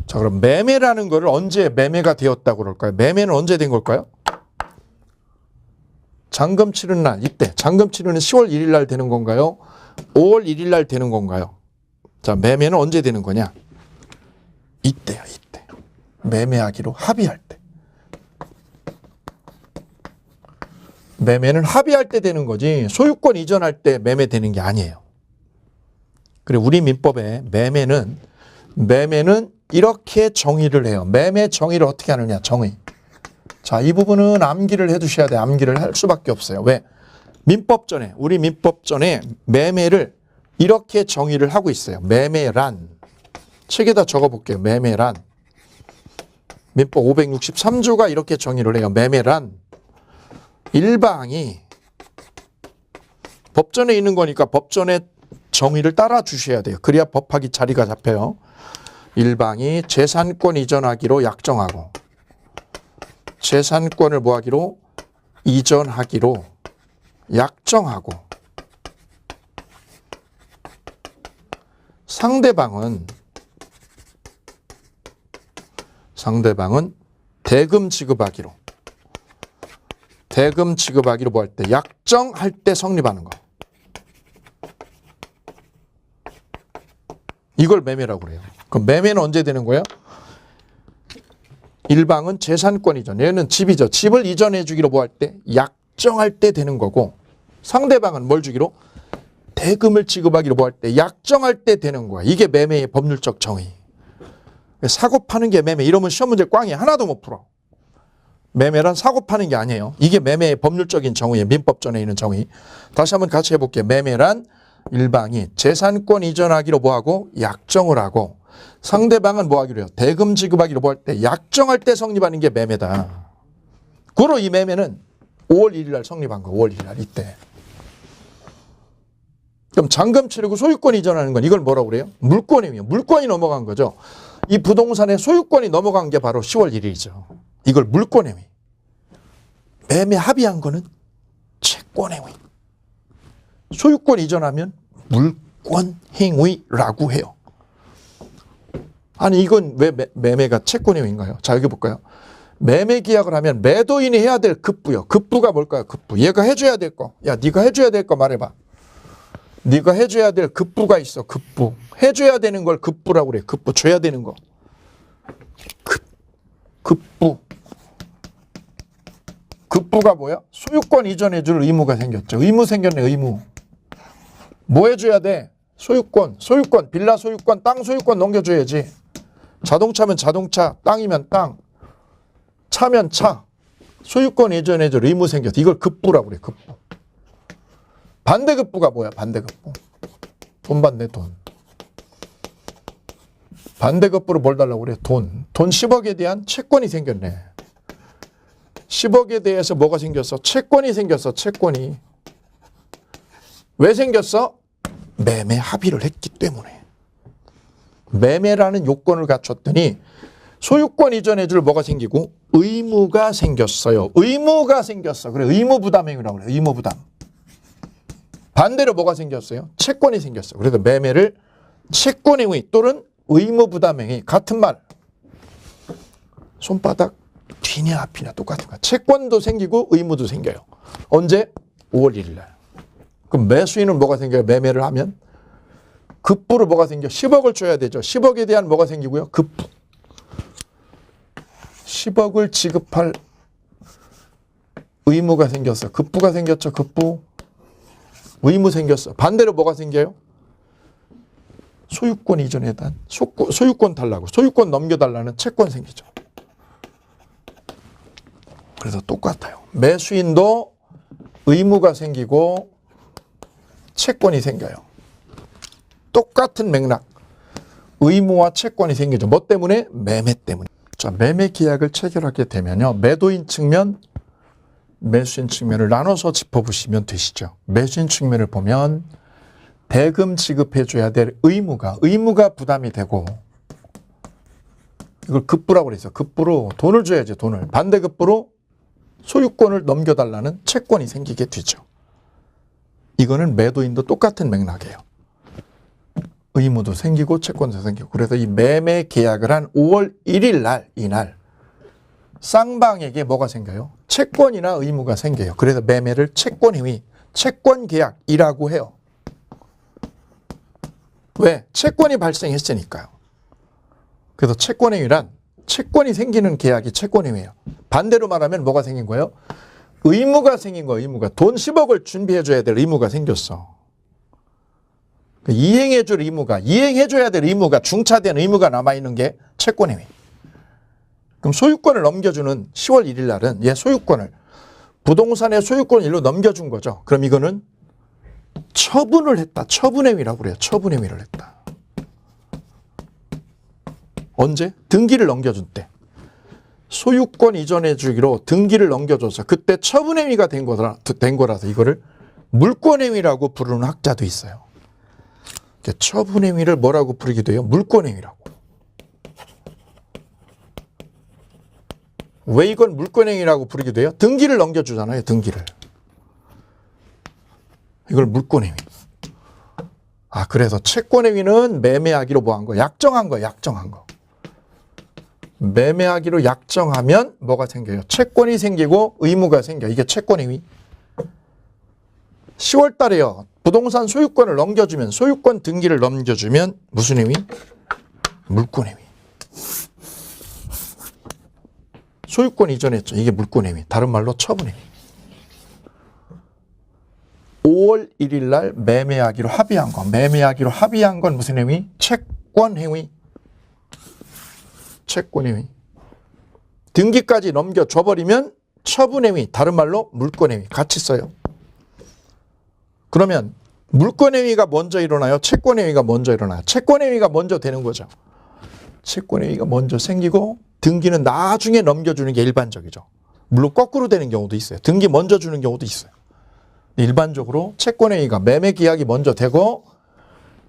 자, 그럼 매매라는 거를 언제 매매가 되었다고 그럴까요? 매매는 언제 된 걸까요? 잔금 치르는 날, 이때. 잔금 치르는 10월 1일 날 되는 건가요? 5월 1일 날 되는 건가요? 자, 매매는 언제 되는 거냐? 이때요, 이때. 매매하기로 합의할 때. 매매는 합의할 때 되는 거지 소유권 이전할 때 매매되는 게 아니에요. 그리고 우리 민법에 매매는 이렇게 정의를 해요. 매매 정의를 어떻게 하느냐, 정의. 자, 이 부분은 암기를 해 두셔야 돼요. 암기를 할 수밖에 없어요. 왜? 민법전에, 우리 민법전에 매매를 이렇게 정의를 하고 있어요. 매매란. 책에다 적어볼게요. 매매란. 민법 563조가 이렇게 정의를 해요. 매매란. 일방이 법전에 있는 거니까 법전의 정의를 따라 주셔야 돼요. 그래야 법학이 자리가 잡혀요. 일방이 재산권 이전하기로 약정하고 재산권을 뭐 하기로? 이전하기로 약정하고 상대방은 대금 지급하기로 뭐 할 때? 약정할 때 성립하는 거. 이걸 매매라고 그래요. 그럼 매매는 언제 되는 거예요? 일방은 재산권 이전. 얘는 집이죠. 집을 이전해 주기로 뭐 할 때? 약정할 때 되는 거고 상대방은 뭘 주기로? 대금을 지급하기로 뭐 할 때? 약정할 때 되는 거야. 이게 매매의 법률적 정의. 사고 파는 게 매매. 이러면 시험 문제 꽝이 하나도 못 풀어. 매매란 사고 파는 게 아니에요. 이게 매매의 법률적인 정의예요. 민법전에 있는 정의. 다시 한번 같이 해볼게요. 매매란 일방이 재산권 이전하기로 뭐하고 약정을 하고 상대방은 뭐하기로 해요. 대금 지급하기로 뭐 할 때 약정할 때 성립하는 게 매매다. 그로 이 매매는 5월 1일 날 성립한 거. 5월 1일 날 이때. 그럼 잔금 치르고 소유권 이전하는 건 이걸 뭐라고 그래요? 물권이에요. 물권이 넘어간 거죠. 이 부동산의 소유권이 넘어간 게 바로 10월 1일이죠. 이걸 물권행위. 매매 합의한 거는 채권행위. 소유권 이전하면 물권행위라고 해요. 아니 이건 왜 매매가 채권행위인가요? 자 여기 볼까요? 매매 계약을 하면 매도인이 해야 될 급부요. 급부가 뭘까요? 급부. 얘가 해줘야 될 거. 야 네가 해줘야 될 거 말해봐. 네가 해줘야 될 급부가 있어. 급부. 해줘야 되는 걸 급부라고 그래. 급부. 줘야 되는 거. 급부. 급부가 뭐야? 소유권 이전해 줄 의무가 생겼죠. 의무 생겼네. 의무. 뭐 해줘야 돼? 소유권. 빌라 소유권, 땅 소유권 넘겨줘야지. 자동차면 자동차, 땅이면 땅, 차면 차. 소유권 이전해 줄 의무 생겼어. 이걸 급부라고 그래. 급부. 반대급부가 뭐야? 반대급부. 돈 받네. 돈. 반대급부로 뭘 달라고 그래? 돈 10억에 대한 채권이 생겼네. 10억에 대해서 뭐가 생겼어? 채권이 생겼어. 채권이. 왜 생겼어? 매매 합의를 했기 때문에. 매매라는 요건을 갖췄더니 소유권 이전해 줄 뭐가 생기고 의무가 생겼어요. 의무가 생겼어. 그래 의무 부담행위라고 그래. 의무 부담. 반대로 뭐가 생겼어요? 채권이 생겼어. 그래서 매매를 채권행위 또는 의무 부담행위. 같은 말. 손바닥 뒤냐 앞이냐 똑같은 거야. 채권도 생기고 의무도 생겨요. 언제? 5월 1일 날. 그럼 매수인은 뭐가 생겨요? 매매를 하면 급부로 뭐가 생겨? 10억을 줘야 되죠. 10억에 대한 뭐가 생기고요? 급부. 10억을 지급할 의무가 생겼어. 급부가 생겼죠. 급부. 의무 생겼어. 반대로 뭐가 생겨요? 소유권 이전에 대한 소유권 달라고. 소유권 넘겨달라는 채권 생기죠. 그래서 똑같아요. 매수인도 의무가 생기고 채권이 생겨요. 똑같은 맥락. 의무와 채권이 생기죠. 뭐 때문에? 매매 때문에. 자, 매매 계약을 체결하게 되면요. 매도인 측면, 매수인 측면을 나눠서 짚어보시면 되시죠. 매수인 측면을 보면 대금 지급해줘야 될 의무가 부담이 되고 이걸 급부라고 그랬어요. 급부로 돈을 줘야지 돈을. 반대급부로 소유권을 넘겨달라는 채권이 생기게 되죠. 이거는 매도인도 똑같은 맥락이에요. 의무도 생기고 채권도 생기고. 그래서 이 매매 계약을 한 5월 1일 날 이날 쌍방에게 뭐가 생겨요? 채권이나 의무가 생겨요. 그래서 매매를 채권행위, 채권계약이라고 해요. 왜? 채권이 발생했으니까요. 그래서 채권행위란 채권이 생기는 계약이 채권행위예요. 반대로 말하면 뭐가 생긴 거예요? 의무가 생긴 거예요. 의무가. 돈 10억을 준비해줘야 될 의무가 생겼어. 이행해줄 의무가, 이행해줘야 될 의무가, 중차된 의무가 남아있는 게 채권행위. 그럼 소유권을 넘겨주는 10월 1일 날은 얘 소유권을, 부동산의 소유권을 일로 넘겨준 거죠. 그럼 이거는 처분을 했다. 처분행위라고 그래요. 처분행위를 했다. 언제? 등기를 넘겨준 때. 소유권 이전해 주기로 등기를 넘겨줘서 그때 처분행위가 된 거라서 이거를 물권행위라고 부르는 학자도 있어요. 처분행위를 뭐라고 부르기도 해요? 물권행위라고. 왜 이건 물권행위라고 부르기도 해요? 등기를 넘겨주잖아요. 등기를. 이걸 물권행위. 아, 그래서 채권행위는 매매하기로 뭐 한 거? 약정한 거, 약정한 거. 매매하기로 약정하면 뭐가 생겨요? 채권이 생기고 의무가 생겨. 이게 채권행위. 10월 달에요. 부동산 소유권을 넘겨주면, 소유권 등기를 넘겨주면 무슨 행위? 물권행위. 소유권 이전했죠. 이게 물권행위. 다른 말로 처분행위. 5월 1일 날 매매하기로 합의한 거. 매매하기로 합의한 건 무슨 행위? 채권행위. 채권의 위. 등기까지 넘겨줘버리면 처분의 위, 다른 말로 물권의 위 같이 써요. 그러면 물권의 위가 먼저 일어나요? 채권의 위가 먼저 일어나요? 채권의 위가 먼저 되는 거죠. 채권의 위가 먼저 생기고 등기는 나중에 넘겨주는 게 일반적이죠. 물론 거꾸로 되는 경우도 있어요. 등기 먼저 주는 경우도 있어요. 일반적으로 채권의 위가 매매 계약이 먼저 되고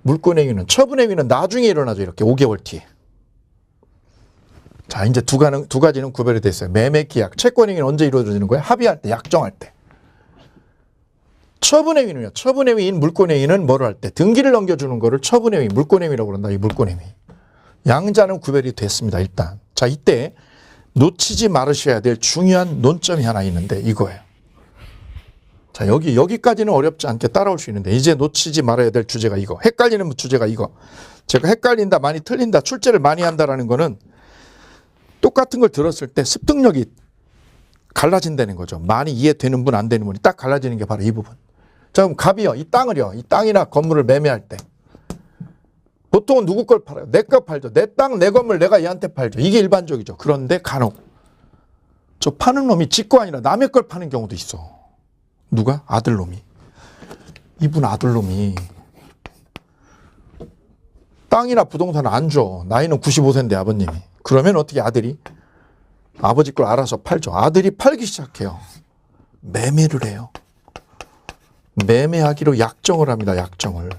물권의 위는 처분의 위는 나중에 일어나죠. 이렇게 5개월 뒤에. 자, 이제 두 가지는 구별이 됐어요. 매매 계약, 채권의 위는 언제 이루어지는 거예요? 합의할 때, 약정할 때. 처분의 위는요. 처분의 위인 물권의 위는 뭐를 할 때? 등기를 넘겨주는 거를 처분의 위, 물권의 위라고 그런다. 이 물권의 위. 양자는 구별이 됐습니다. 일단. 자, 이때 놓치지 말으셔야 될 중요한 논점이 하나 있는데 이거예요. 자, 여기까지는 어렵지 않게 따라올 수 있는데 이제 놓치지 말아야 될 주제가 이거. 헷갈리는 주제가 이거. 제가 헷갈린다, 많이 틀린다, 출제를 많이 한다라는 거는 똑같은 걸 들었을 때 습득력이 갈라진다는 거죠. 많이 이해되는 분, 안 되는 분이 딱 갈라지는 게 바로 이 부분. 자, 그럼 갑이요. 이 땅이나 건물을 매매할 때 보통은 누구 걸 팔아요? 내 거 팔죠. 내 땅, 내 건물 내가 얘한테 팔죠. 이게 일반적이죠. 그런데 간혹 저 파는 놈이 지 거 아니라 남의 걸 파는 경우도 있어. 누가? 아들놈이. 이분 아들놈이 땅이나 부동산을 안 줘. 나이는 95세인데 아버님이. 그러면 어떻게 아들이? 아버지 걸 알아서 팔죠. 아들이 팔기 시작해요. 매매를 해요. 매매하기로 약정을 합니다. 약정을.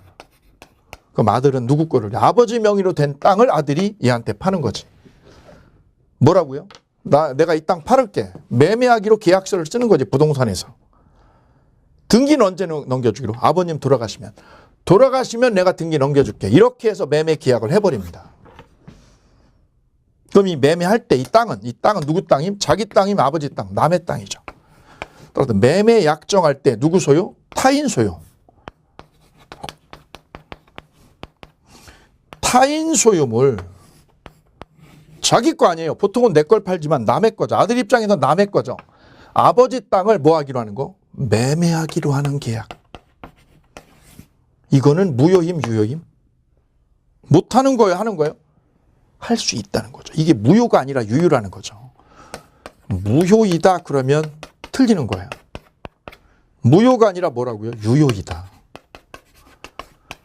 그럼 아들은 누구 거를? 아버지 명의로 된 땅을 아들이 얘한테 파는 거지. 뭐라고요? 내가 이 땅 팔을게. 매매하기로 계약서를 쓰는 거지. 부동산에서. 등기는 언제 넘겨주기로? 아버님 돌아가시면 내가 등기 넘겨줄게. 이렇게 해서 매매 계약을 해버립니다. 그럼 이 매매할 때 이 땅은 누구 땅임? 자기 땅임, 아버지 땅, 남의 땅이죠. 따라서 매매 약정할 때 누구 소유? 타인 소유. 타인 소유물. 자기 거 아니에요. 보통은 내 걸 팔지만 남의 거죠. 아들 입장에서 남의 거죠. 아버지 땅을 뭐 하기로 하는 거? 매매하기로 하는 계약. 이거는 무효임, 유효임? 못하는 거예요, 하는 거예요? 할 수 있다는 거죠. 이게 무효가 아니라 유효라는 거죠. 무효이다 그러면 틀리는 거예요. 무효가 아니라 뭐라고요? 유효이다.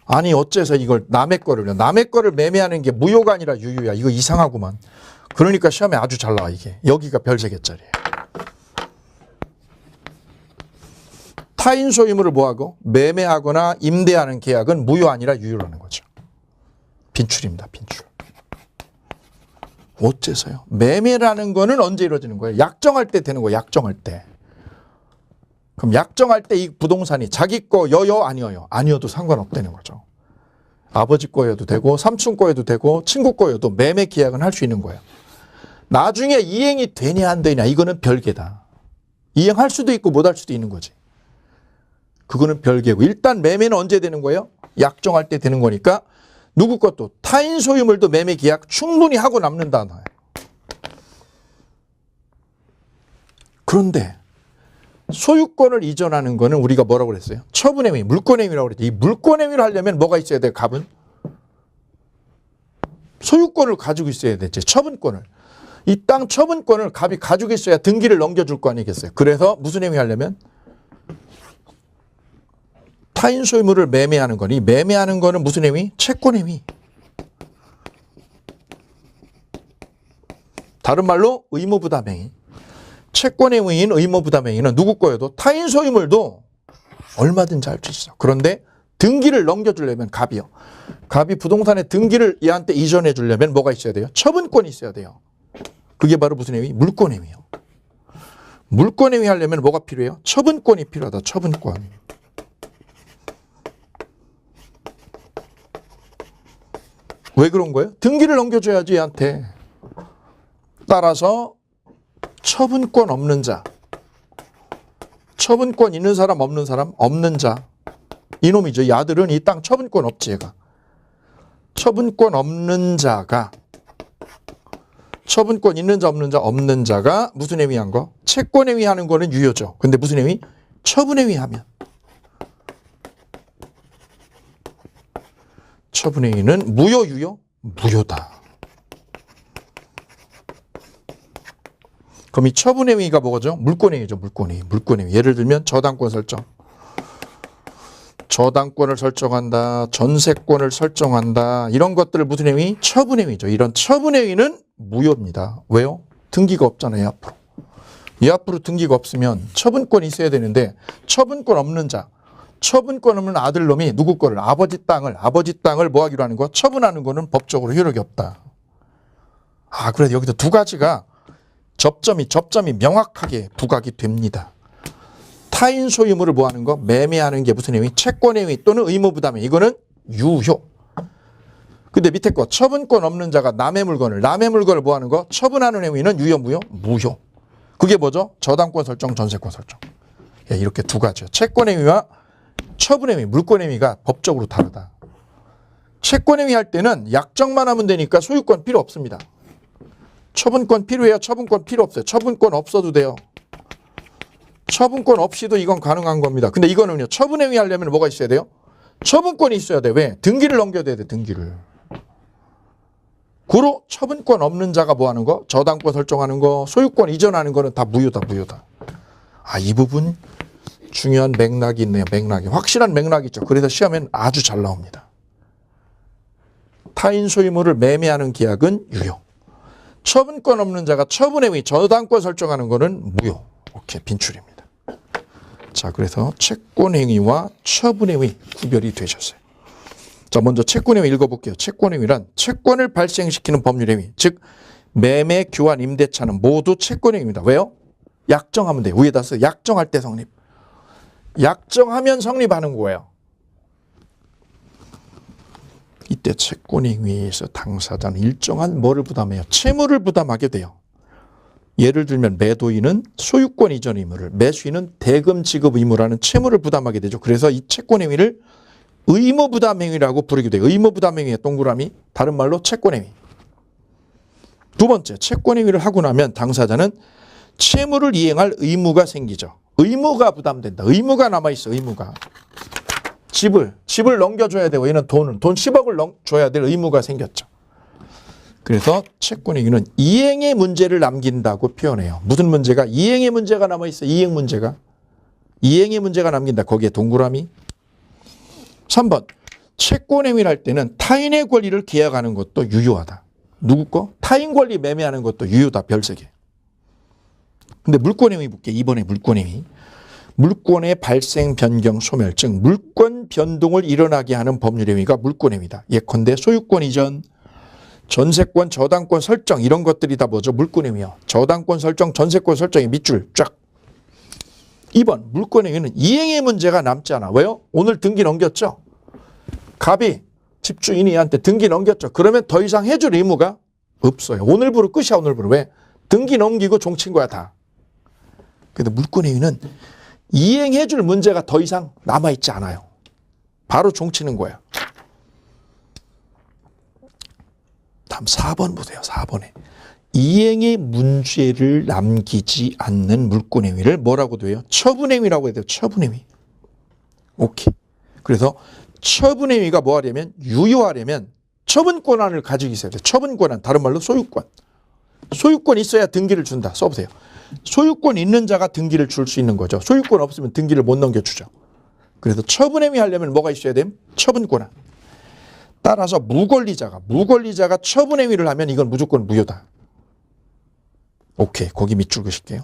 아니 어째서 이걸 남의 거를 매매하는 게 무효가 아니라 유효야. 이거 이상하구만. 그러니까 시험에 아주 잘 나와 이게. 여기가 별세개짜리예요. 타인 소유물을 뭐하고? 매매하거나 임대하는 계약은 무효 아니라 유효라는 거죠. 빈출입니다. 빈출. 어째서요? 매매라는 거는 언제 이루어지는 거예요? 약정할 때 되는 거예요. 약정할 때. 그럼 약정할 때 이 부동산이 자기 거여요? 아니어요? 아니어도 상관없다는 거죠. 아버지 거여도 되고 삼촌 거여도 되고 친구 거여도 매매 계약은 할 수 있는 거예요. 나중에 이행이 되냐 안 되냐 이거는 별개다. 이행할 수도 있고 못 할 수도 있는 거지. 그거는 별개고 일단 매매는 언제 되는 거예요? 약정할 때 되는 거니까 누구 것도 타인 소유물도 매매 계약 충분히 하고 남는다. 그런데 소유권을 이전하는 거는 우리가 뭐라고 그랬어요? 처분의 위, 물권의 위라고 그랬죠. 이 물권의 위를 하려면 뭐가 있어야 돼요? 갑은? 소유권을 가지고 있어야 되지. 처분권을. 이 땅 처분권을 갑이 가지고 있어야 등기를 넘겨줄 거 아니겠어요? 그래서 무슨 행위 하려면? 타인 소유물을 매매하는 거니 매매하는 거는 무슨 행위? 채권의 위. 다른 말로 의무부담행위. 채권의 위인 의무부담행위는 누구 거여도 타인 소유물도 얼마든지 할 수 있어. 그런데 등기를 넘겨주려면 갑이요. 갑이 부동산의 등기를 얘한테 이전해 주려면 뭐가 있어야 돼요? 처분권이 있어야 돼요. 그게 바로 무슨 행위? 물권의 위요. 물권의 위 하려면 뭐가 필요해요? 처분권이 필요하다. 처분권. 왜 그런 거예요? 등기를 넘겨줘야지 얘한테. 따라서 처분권 없는 자, 처분권 있는 사람 없는 사람? 없는 자. 이놈이죠. 이 아들은 이 땅 처분권 없지 얘가. 처분권 없는 자가 처분권 있는 자 없는 자가 무슨 행위 한 거? 채권에 위하는 거는 유효죠. 근데 무슨 행위? 처분에 위하면. 처분행위는 무효, 유효? 무효다. 그럼 이 처분행위가 뭐죠? 물권행위죠. 물권행위. 예를 들면 저당권 설정. 저당권을 설정한다. 전세권을 설정한다. 이런 것들을 무슨 행위? 처분행위죠. 이런 처분행위는 무효입니다. 왜요? 등기가 없잖아요. 앞으로. 이 앞으로 등기가 없으면 처분권이 있어야 되는데 처분권 없는 자, 처분권 없는 아들놈이 누구 거를 아버지 땅을 뭐 하기로 하는 거? 처분하는 거는 법적으로 효력이 없다. 그래도 여기서 두 가지가 접점이 명확하게 부각이 됩니다. 타인 소유물을 뭐 하는 거? 매매하는 게 무슨 행위? 채권행위 또는 의무부담행위. 이거는 유효. 근데 밑에 거 처분권 없는 자가 남의 물건을 뭐 하는 거? 처분하는 행위는 유효, 무효? 무효. 그게 뭐죠? 저당권 설정, 전세권 설정. 이렇게 두 가지요. 채권행위와 처분행위, 물권행위가 법적으로 다르다. 채권행위 할 때는 약정만 하면 되니까 소유권 필요 없습니다. 처분권 필요해요? 처분권 필요 없어요? 처분권 없어도 돼요. 처분권 없이도 이건 가능한 겁니다. 근데 이거는요. 처분행위 하려면 뭐가 있어야 돼요? 처분권이 있어야 돼. 왜? 등기를 넘겨야 돼. 등기를. 고로 처분권 없는 자가 뭐 하는 거? 저당권 설정하는 거, 소유권 이전하는 거는 다 무효다. 이 부분 중요한 맥락이 있네요. 확실한 맥락이 있죠. 그래서 시험엔 아주 잘 나옵니다. 타인 소유물을 매매하는 계약은 유효. 처분권 없는 자가 처분행위, 저당권 설정하는 거는 무효. 오케이, 빈출입니다. 자, 그래서 채권행위와 처분행위 구별이 되셨어요. 자, 먼저 채권행위 읽어볼게요. 채권행위란 채권을 발생시키는 법률행위, 즉 매매, 교환, 임대차는 모두 채권행위입니다. 왜요? 약정하면 돼요. 위에다 써. 약정할 때 성립. 약정하면 성립하는 거예요. 이때 채권행위에서 당사자는 일정한 뭐를 부담해요? 채무를 부담하게 돼요. 예를 들면 매도인은 소유권 이전 의무를, 매수인은 대금 지급 의무라는 채무를 부담하게 되죠. 그래서 이 채권행위를 의무부담행위라고 부르기도 해요. 의무부담행위의 동그라미, 다른 말로 채권행위. 두 번째, 채권행위를 하고 나면 당사자는 채무를 이행할 의무가 생기죠. 의무가 부담된다. 의무가 남아있어. 의무가. 집을 넘겨줘야 되고 얘는 돈 10억을 줘야 될 의무가 생겼죠. 그래서 채권행위는 이행의 문제를 남긴다고 표현해요. 무슨 문제가? 이행의 문제가 남아있어. 이행의 문제가 남긴다. 거기에 동그라미. 3번, 채권행위를 할 때는 타인의 권리를 계약하는 것도 유효하다. 누구 거? 타인 권리 매매하는 것도 유효다. 별 3개. 근데 물권행위 볼게. 이번에 물권행위. 물권의 발생, 변경, 소멸, 즉 물권 변동을 일어나게 하는 법률행위가 물권행위다. 예컨대 소유권 이전, 전세권, 저당권 설정 이런 것들이 다 뭐죠? 물권행위요. 저당권 설정, 전세권 설정의 밑줄 쫙. 2번, 물권행위는 이행의 문제가 남지 않아. 왜요? 오늘 등기 넘겼죠? 갑이 집주인이 한테 등기 넘겼죠. 그러면 더 이상 해줄 의무가 없어요. 오늘부로 끝이야. 오늘부로. 왜? 등기 넘기고 종친 거야 다. 그런데 물권행위는 이행해줄 문제가 더 이상 남아있지 않아요. 바로 종치는 거야. 다음 4번 보세요. 4번에. 이행의 문제를 남기지 않는 물권행위를 뭐라고 해요? 처분행위라고 해야 돼요. 처분행위. 오케이. 그래서 처분행위가 뭐 하려면 유효하려면 처분권한을 가지고 있어야 돼요. 처분권한. 다른 말로 소유권. 소유권 있어야 등기를 준다. 써보세요. 소유권 있는 자가 등기를 줄 수 있는 거죠. 소유권 없으면 등기를 못 넘겨주죠. 그래서 처분행위 하려면 뭐가 있어야 돼요? 처분권한. 따라서 무권리자가 처분행위를 하면 이건 무조건 무효다. 오케이. 거기 밑줄 그실게요.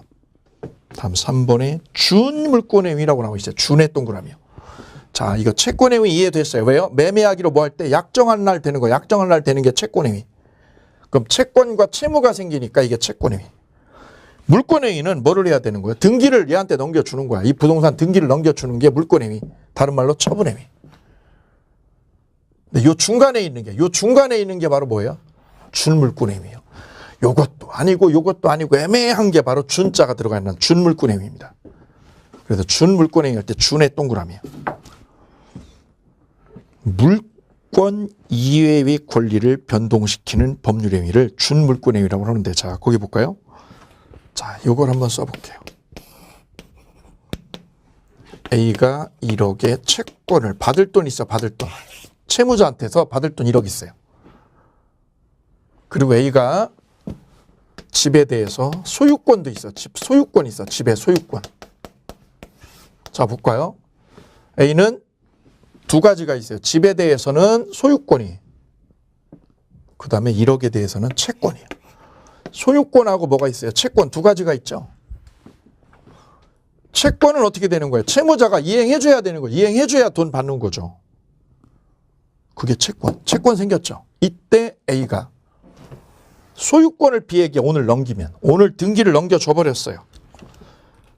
다음 3번에 준물권행위라고 나와 있어요. 준의 동그라미요. 자, 이거 채권행위 이해됐어요. 왜요? 매매하기로 뭐 할 때 약정한 날 되는 거. 약정한 날 되는 게 채권행위. 그럼 채권과 채무가 생기니까 이게 채권행위. 물권행위는 뭐를 해야 되는 거예요? 등기를 얘한테 넘겨주는 거야. 이 부동산 등기를 넘겨주는 게 물권행위. 다른 말로 처분행위. 근데 요 중간에 있는 게 바로 뭐예요? 준물권행위예요. 요것도 아니고 애매한 게 바로 준자가 들어가 있는 준물권행위입니다. 그래서 준물권행위 할 때 준의 동그라미예요. 물권 이외의 권리를 변동시키는 법률행위를 준물권행위라고 하는데, 자, 거기 볼까요? 자, 요걸 한번 써볼게요. A가 1억의 채권을 받을 돈 있어. 채무자한테서 받을 돈 1억 있어요. 그리고 A가 집에 대해서 소유권도 있어. 집 소유권 있어. 집의 소유권. 자, 볼까요? A는 두 가지가 있어요. 집에 대해서는 소유권이, 그 다음에 1억에 대해서는 채권이에요. 소유권하고 뭐가 있어요? 채권 두 가지가 있죠. 채권은 어떻게 되는 거예요? 채무자가 이행해줘야 되는 거예요. 이행해줘야 돈 받는 거죠. 그게 채권. 채권 생겼죠. 이때 A가 소유권을 B에게 오늘 넘기면, 오늘 등기를 넘겨줘 버렸어요.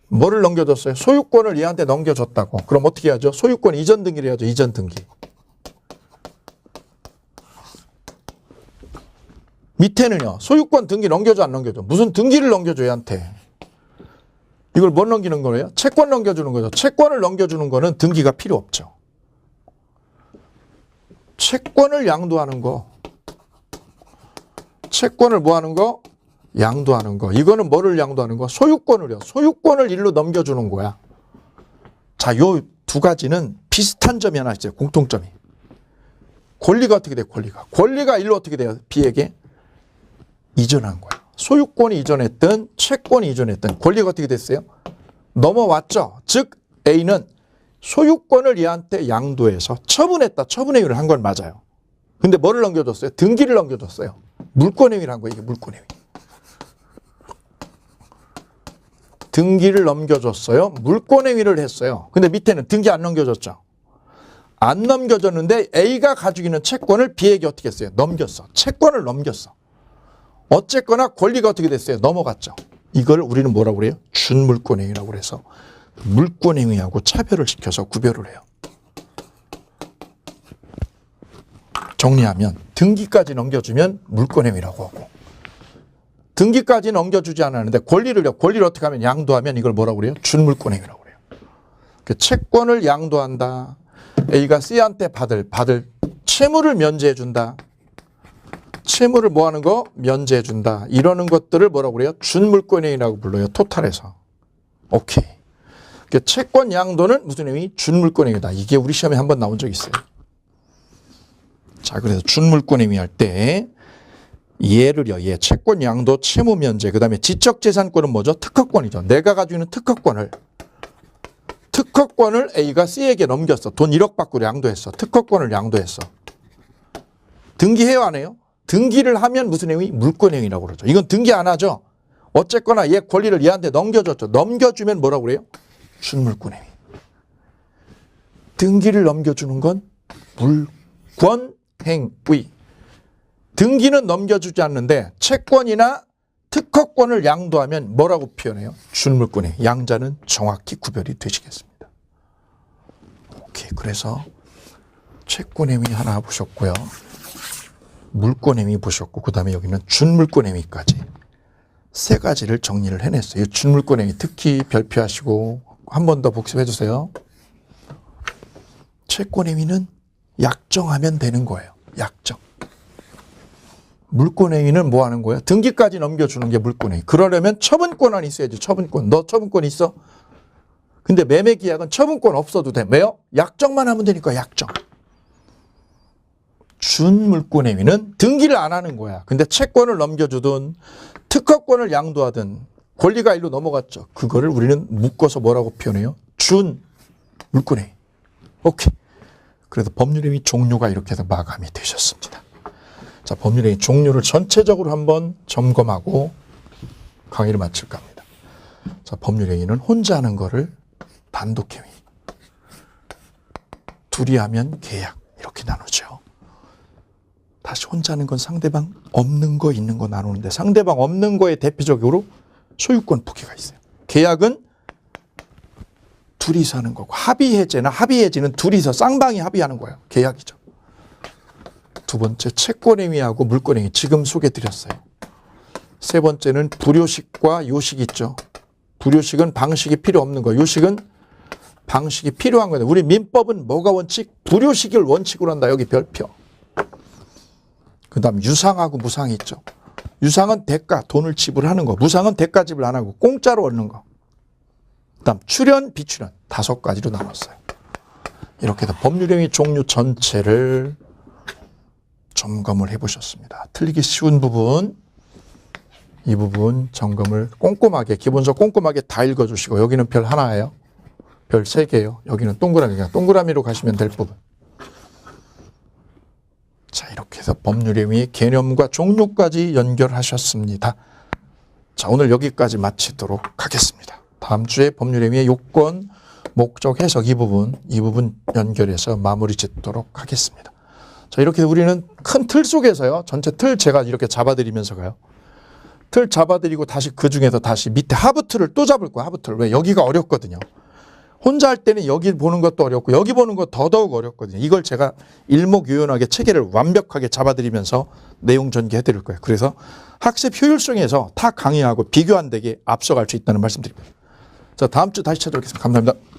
뭐를 넘겨줬어요? 소유권을 얘한테 넘겨줬다고. 그럼 어떻게 하죠? 소유권 이전 등기를 해야죠. 이전 등기. 밑에는요. 소유권 등기 넘겨줘 안 넘겨줘? 무슨 등기를 넘겨줘 얘한테. 이걸 뭘 넘기는 거예요? 채권 넘겨주는 거죠. 채권을 넘겨주는 거는 등기가 필요 없죠. 채권을 양도하는 거. 채권을 뭐 하는 거? 양도하는 거. 이거는 뭐를 양도하는 거? 소유권을요. 소유권을 일로 넘겨주는 거야. 자, 요 두 가지는 비슷한 점이 하나 있어요. 공통점이. 권리가 어떻게 돼요? 권리가 일로 어떻게 돼요? B에게 이전한 거야. 소유권이 이전했든 채권이 이전했든 권리가 어떻게 됐어요? 넘어왔죠. 즉 A는 소유권을 얘한테 양도해서 처분했다. 처분행위를 한 건 맞아요. 근데 뭐를 넘겨줬어요? 등기를 넘겨줬어요. 물권행위를 한 거예요. 이게 물권행위. 등기를 넘겨줬어요. 물권행위를 했어요. 근데 밑에는 등기 안 넘겨줬죠. 안 넘겨줬는데 A가 가지고 있는 채권을 B에게 어떻게 했어요? 넘겼어. 채권을 넘겼어. 어쨌거나 권리가 어떻게 됐어요? 넘어갔죠. 이걸 우리는 뭐라고 그래요? 준물권행위라고 그래서 물권행위하고 차별을 시켜서 구별을 해요. 정리하면 등기까지 넘겨주면 물권행위라고 하고, 등기까지 넘겨주지 않았는데 권리를 어떻게 하면 양도하면 이걸 뭐라고 그래요? 준물권행위라고 그래요. 채권을 양도한다. A가 C한테 받을 채무를 면제해준다. 채무를 뭐 하는 거? 면제해준다. 이러는 것들을 뭐라고 그래요? 준물권행위라고 불러요. 토탈에서. 오케이. 채권 양도는 무슨 행위? 준물권행위다. 이게 우리 시험에 한번 나온 적 있어요. 자, 그래서 준물권행위 할 때 얘를요. 얘 채권 양도 채무 면제. 그다음에 지적재산권은 뭐죠? 특허권이죠. 내가 가지고 있는 특허권을 A가 C에게 넘겼어. 돈 1억 받고 양도했어. 특허권을 양도했어. 등기해요, 안 해요? 등기를 하면 무슨 행위? 물권행위라고 그러죠. 이건 등기 안 하죠. 어쨌거나 얘 권리를 얘한테 넘겨줬죠. 넘겨주면 뭐라고 그래요? 준물권행위. 등기를 넘겨주는 건 물권행위. 등기는 넘겨주지 않는데 채권이나 특허권을 양도하면 뭐라고 표현해요? 준물권행위. 양자는 정확히 구별이 되시겠습니다. 오케이. 그래서 채권행위 하나 보셨고요. 물권행위 보셨고, 그 다음에 여기는 준물권행위까지 세 가지를 정리를 해냈어요. 준물권행위 특히 별표하시고 한 번 더 복습해 주세요. 채권행위는 약정하면 되는 거예요. 약정. 물권행위는 뭐 하는 거예요? 등기까지 넘겨주는 게 물권행위. 그러려면 처분권은 있어야지. 처분권. 너 처분권 있어? 근데 매매계약은 처분권 없어도 돼. 왜요? 약정만 하면 되니까 약정. 준물권행위는 등기를 안 하는 거야. 근데 채권을 넘겨주든 특허권을 양도하든 권리가 일로 넘어갔죠. 그거를 우리는 묶어서 뭐라고 표현해요? 준물권행위. 오케이. 그래서 법률행위 종류가 이렇게 해서 마감이 되셨습니다. 자, 법률행위 종류를 전체적으로 한번 점검하고 강의를 마칠까 합니다. 자, 법률행위는 혼자 하는 거를 단독행위, 둘이 하면 계약, 이렇게 나누죠. 다시 혼자 하는 건 상대방 없는 거 있는 거 나누는데, 상대방 없는 거에 대표적으로 소유권 포기가 있어요. 계약은 둘이서 하는 거고, 합의해지는 둘이서 쌍방이 합의하는 거예요. 계약이죠. 두 번째 채권행위하고 물권행위 지금 소개해 드렸어요. 세 번째는 불요식과 요식이 있죠. 불요식은 방식이 필요 없는 거, 요식은 방식이 필요한 거예요. 우리 민법은 뭐가 원칙? 불요식을 원칙으로 한다. 여기 별표. 그 다음 유상하고 무상이 있죠. 유상은 대가, 돈을 지불하는 거. 무상은 대가 지불 안 하고 공짜로 얻는 거. 그 다음 출연, 비출연 5가지로 나눴어요. 이렇게 해서 법률행위 종류 전체를 점검을 해보셨습니다. 틀리기 쉬운 부분 이 부분 점검을 꼼꼼하게, 기본서 꼼꼼하게 다 읽어주시고, 여기는 별 하나예요. 별 3개예요. 여기는 동그라미, 그냥 동그라미로 가시면 될 부분. 자, 이렇게 해서 법률행위 개념과 종류까지 연결하셨습니다. 자, 오늘 여기까지 마치도록 하겠습니다. 다음 주에 법률행위의 요건, 목적, 해석 이 부분 연결해서 마무리 짓도록 하겠습니다. 자, 이렇게 우리는 큰 틀 속에서요. 전체 틀 제가 이렇게 잡아드리면서 가요. 틀 잡아드리고 다시 그 중에서 다시 밑에 하부 틀을 또 잡을 거야. 하부 틀. 왜? 여기가 어렵거든요. 혼자 할 때는 여기 보는 것도 어렵고 여기 보는 것 더더욱 어렵거든요. 이걸 제가 일목요연하게 체계를 완벽하게 잡아드리면서 내용 전개해 드릴 거예요. 그래서 학습 효율성에서 타 강의하고 비교 안 되게 앞서갈 수 있다는 말씀드립니다. 자, 다음 주 다시 찾아뵙겠습니다. 감사합니다.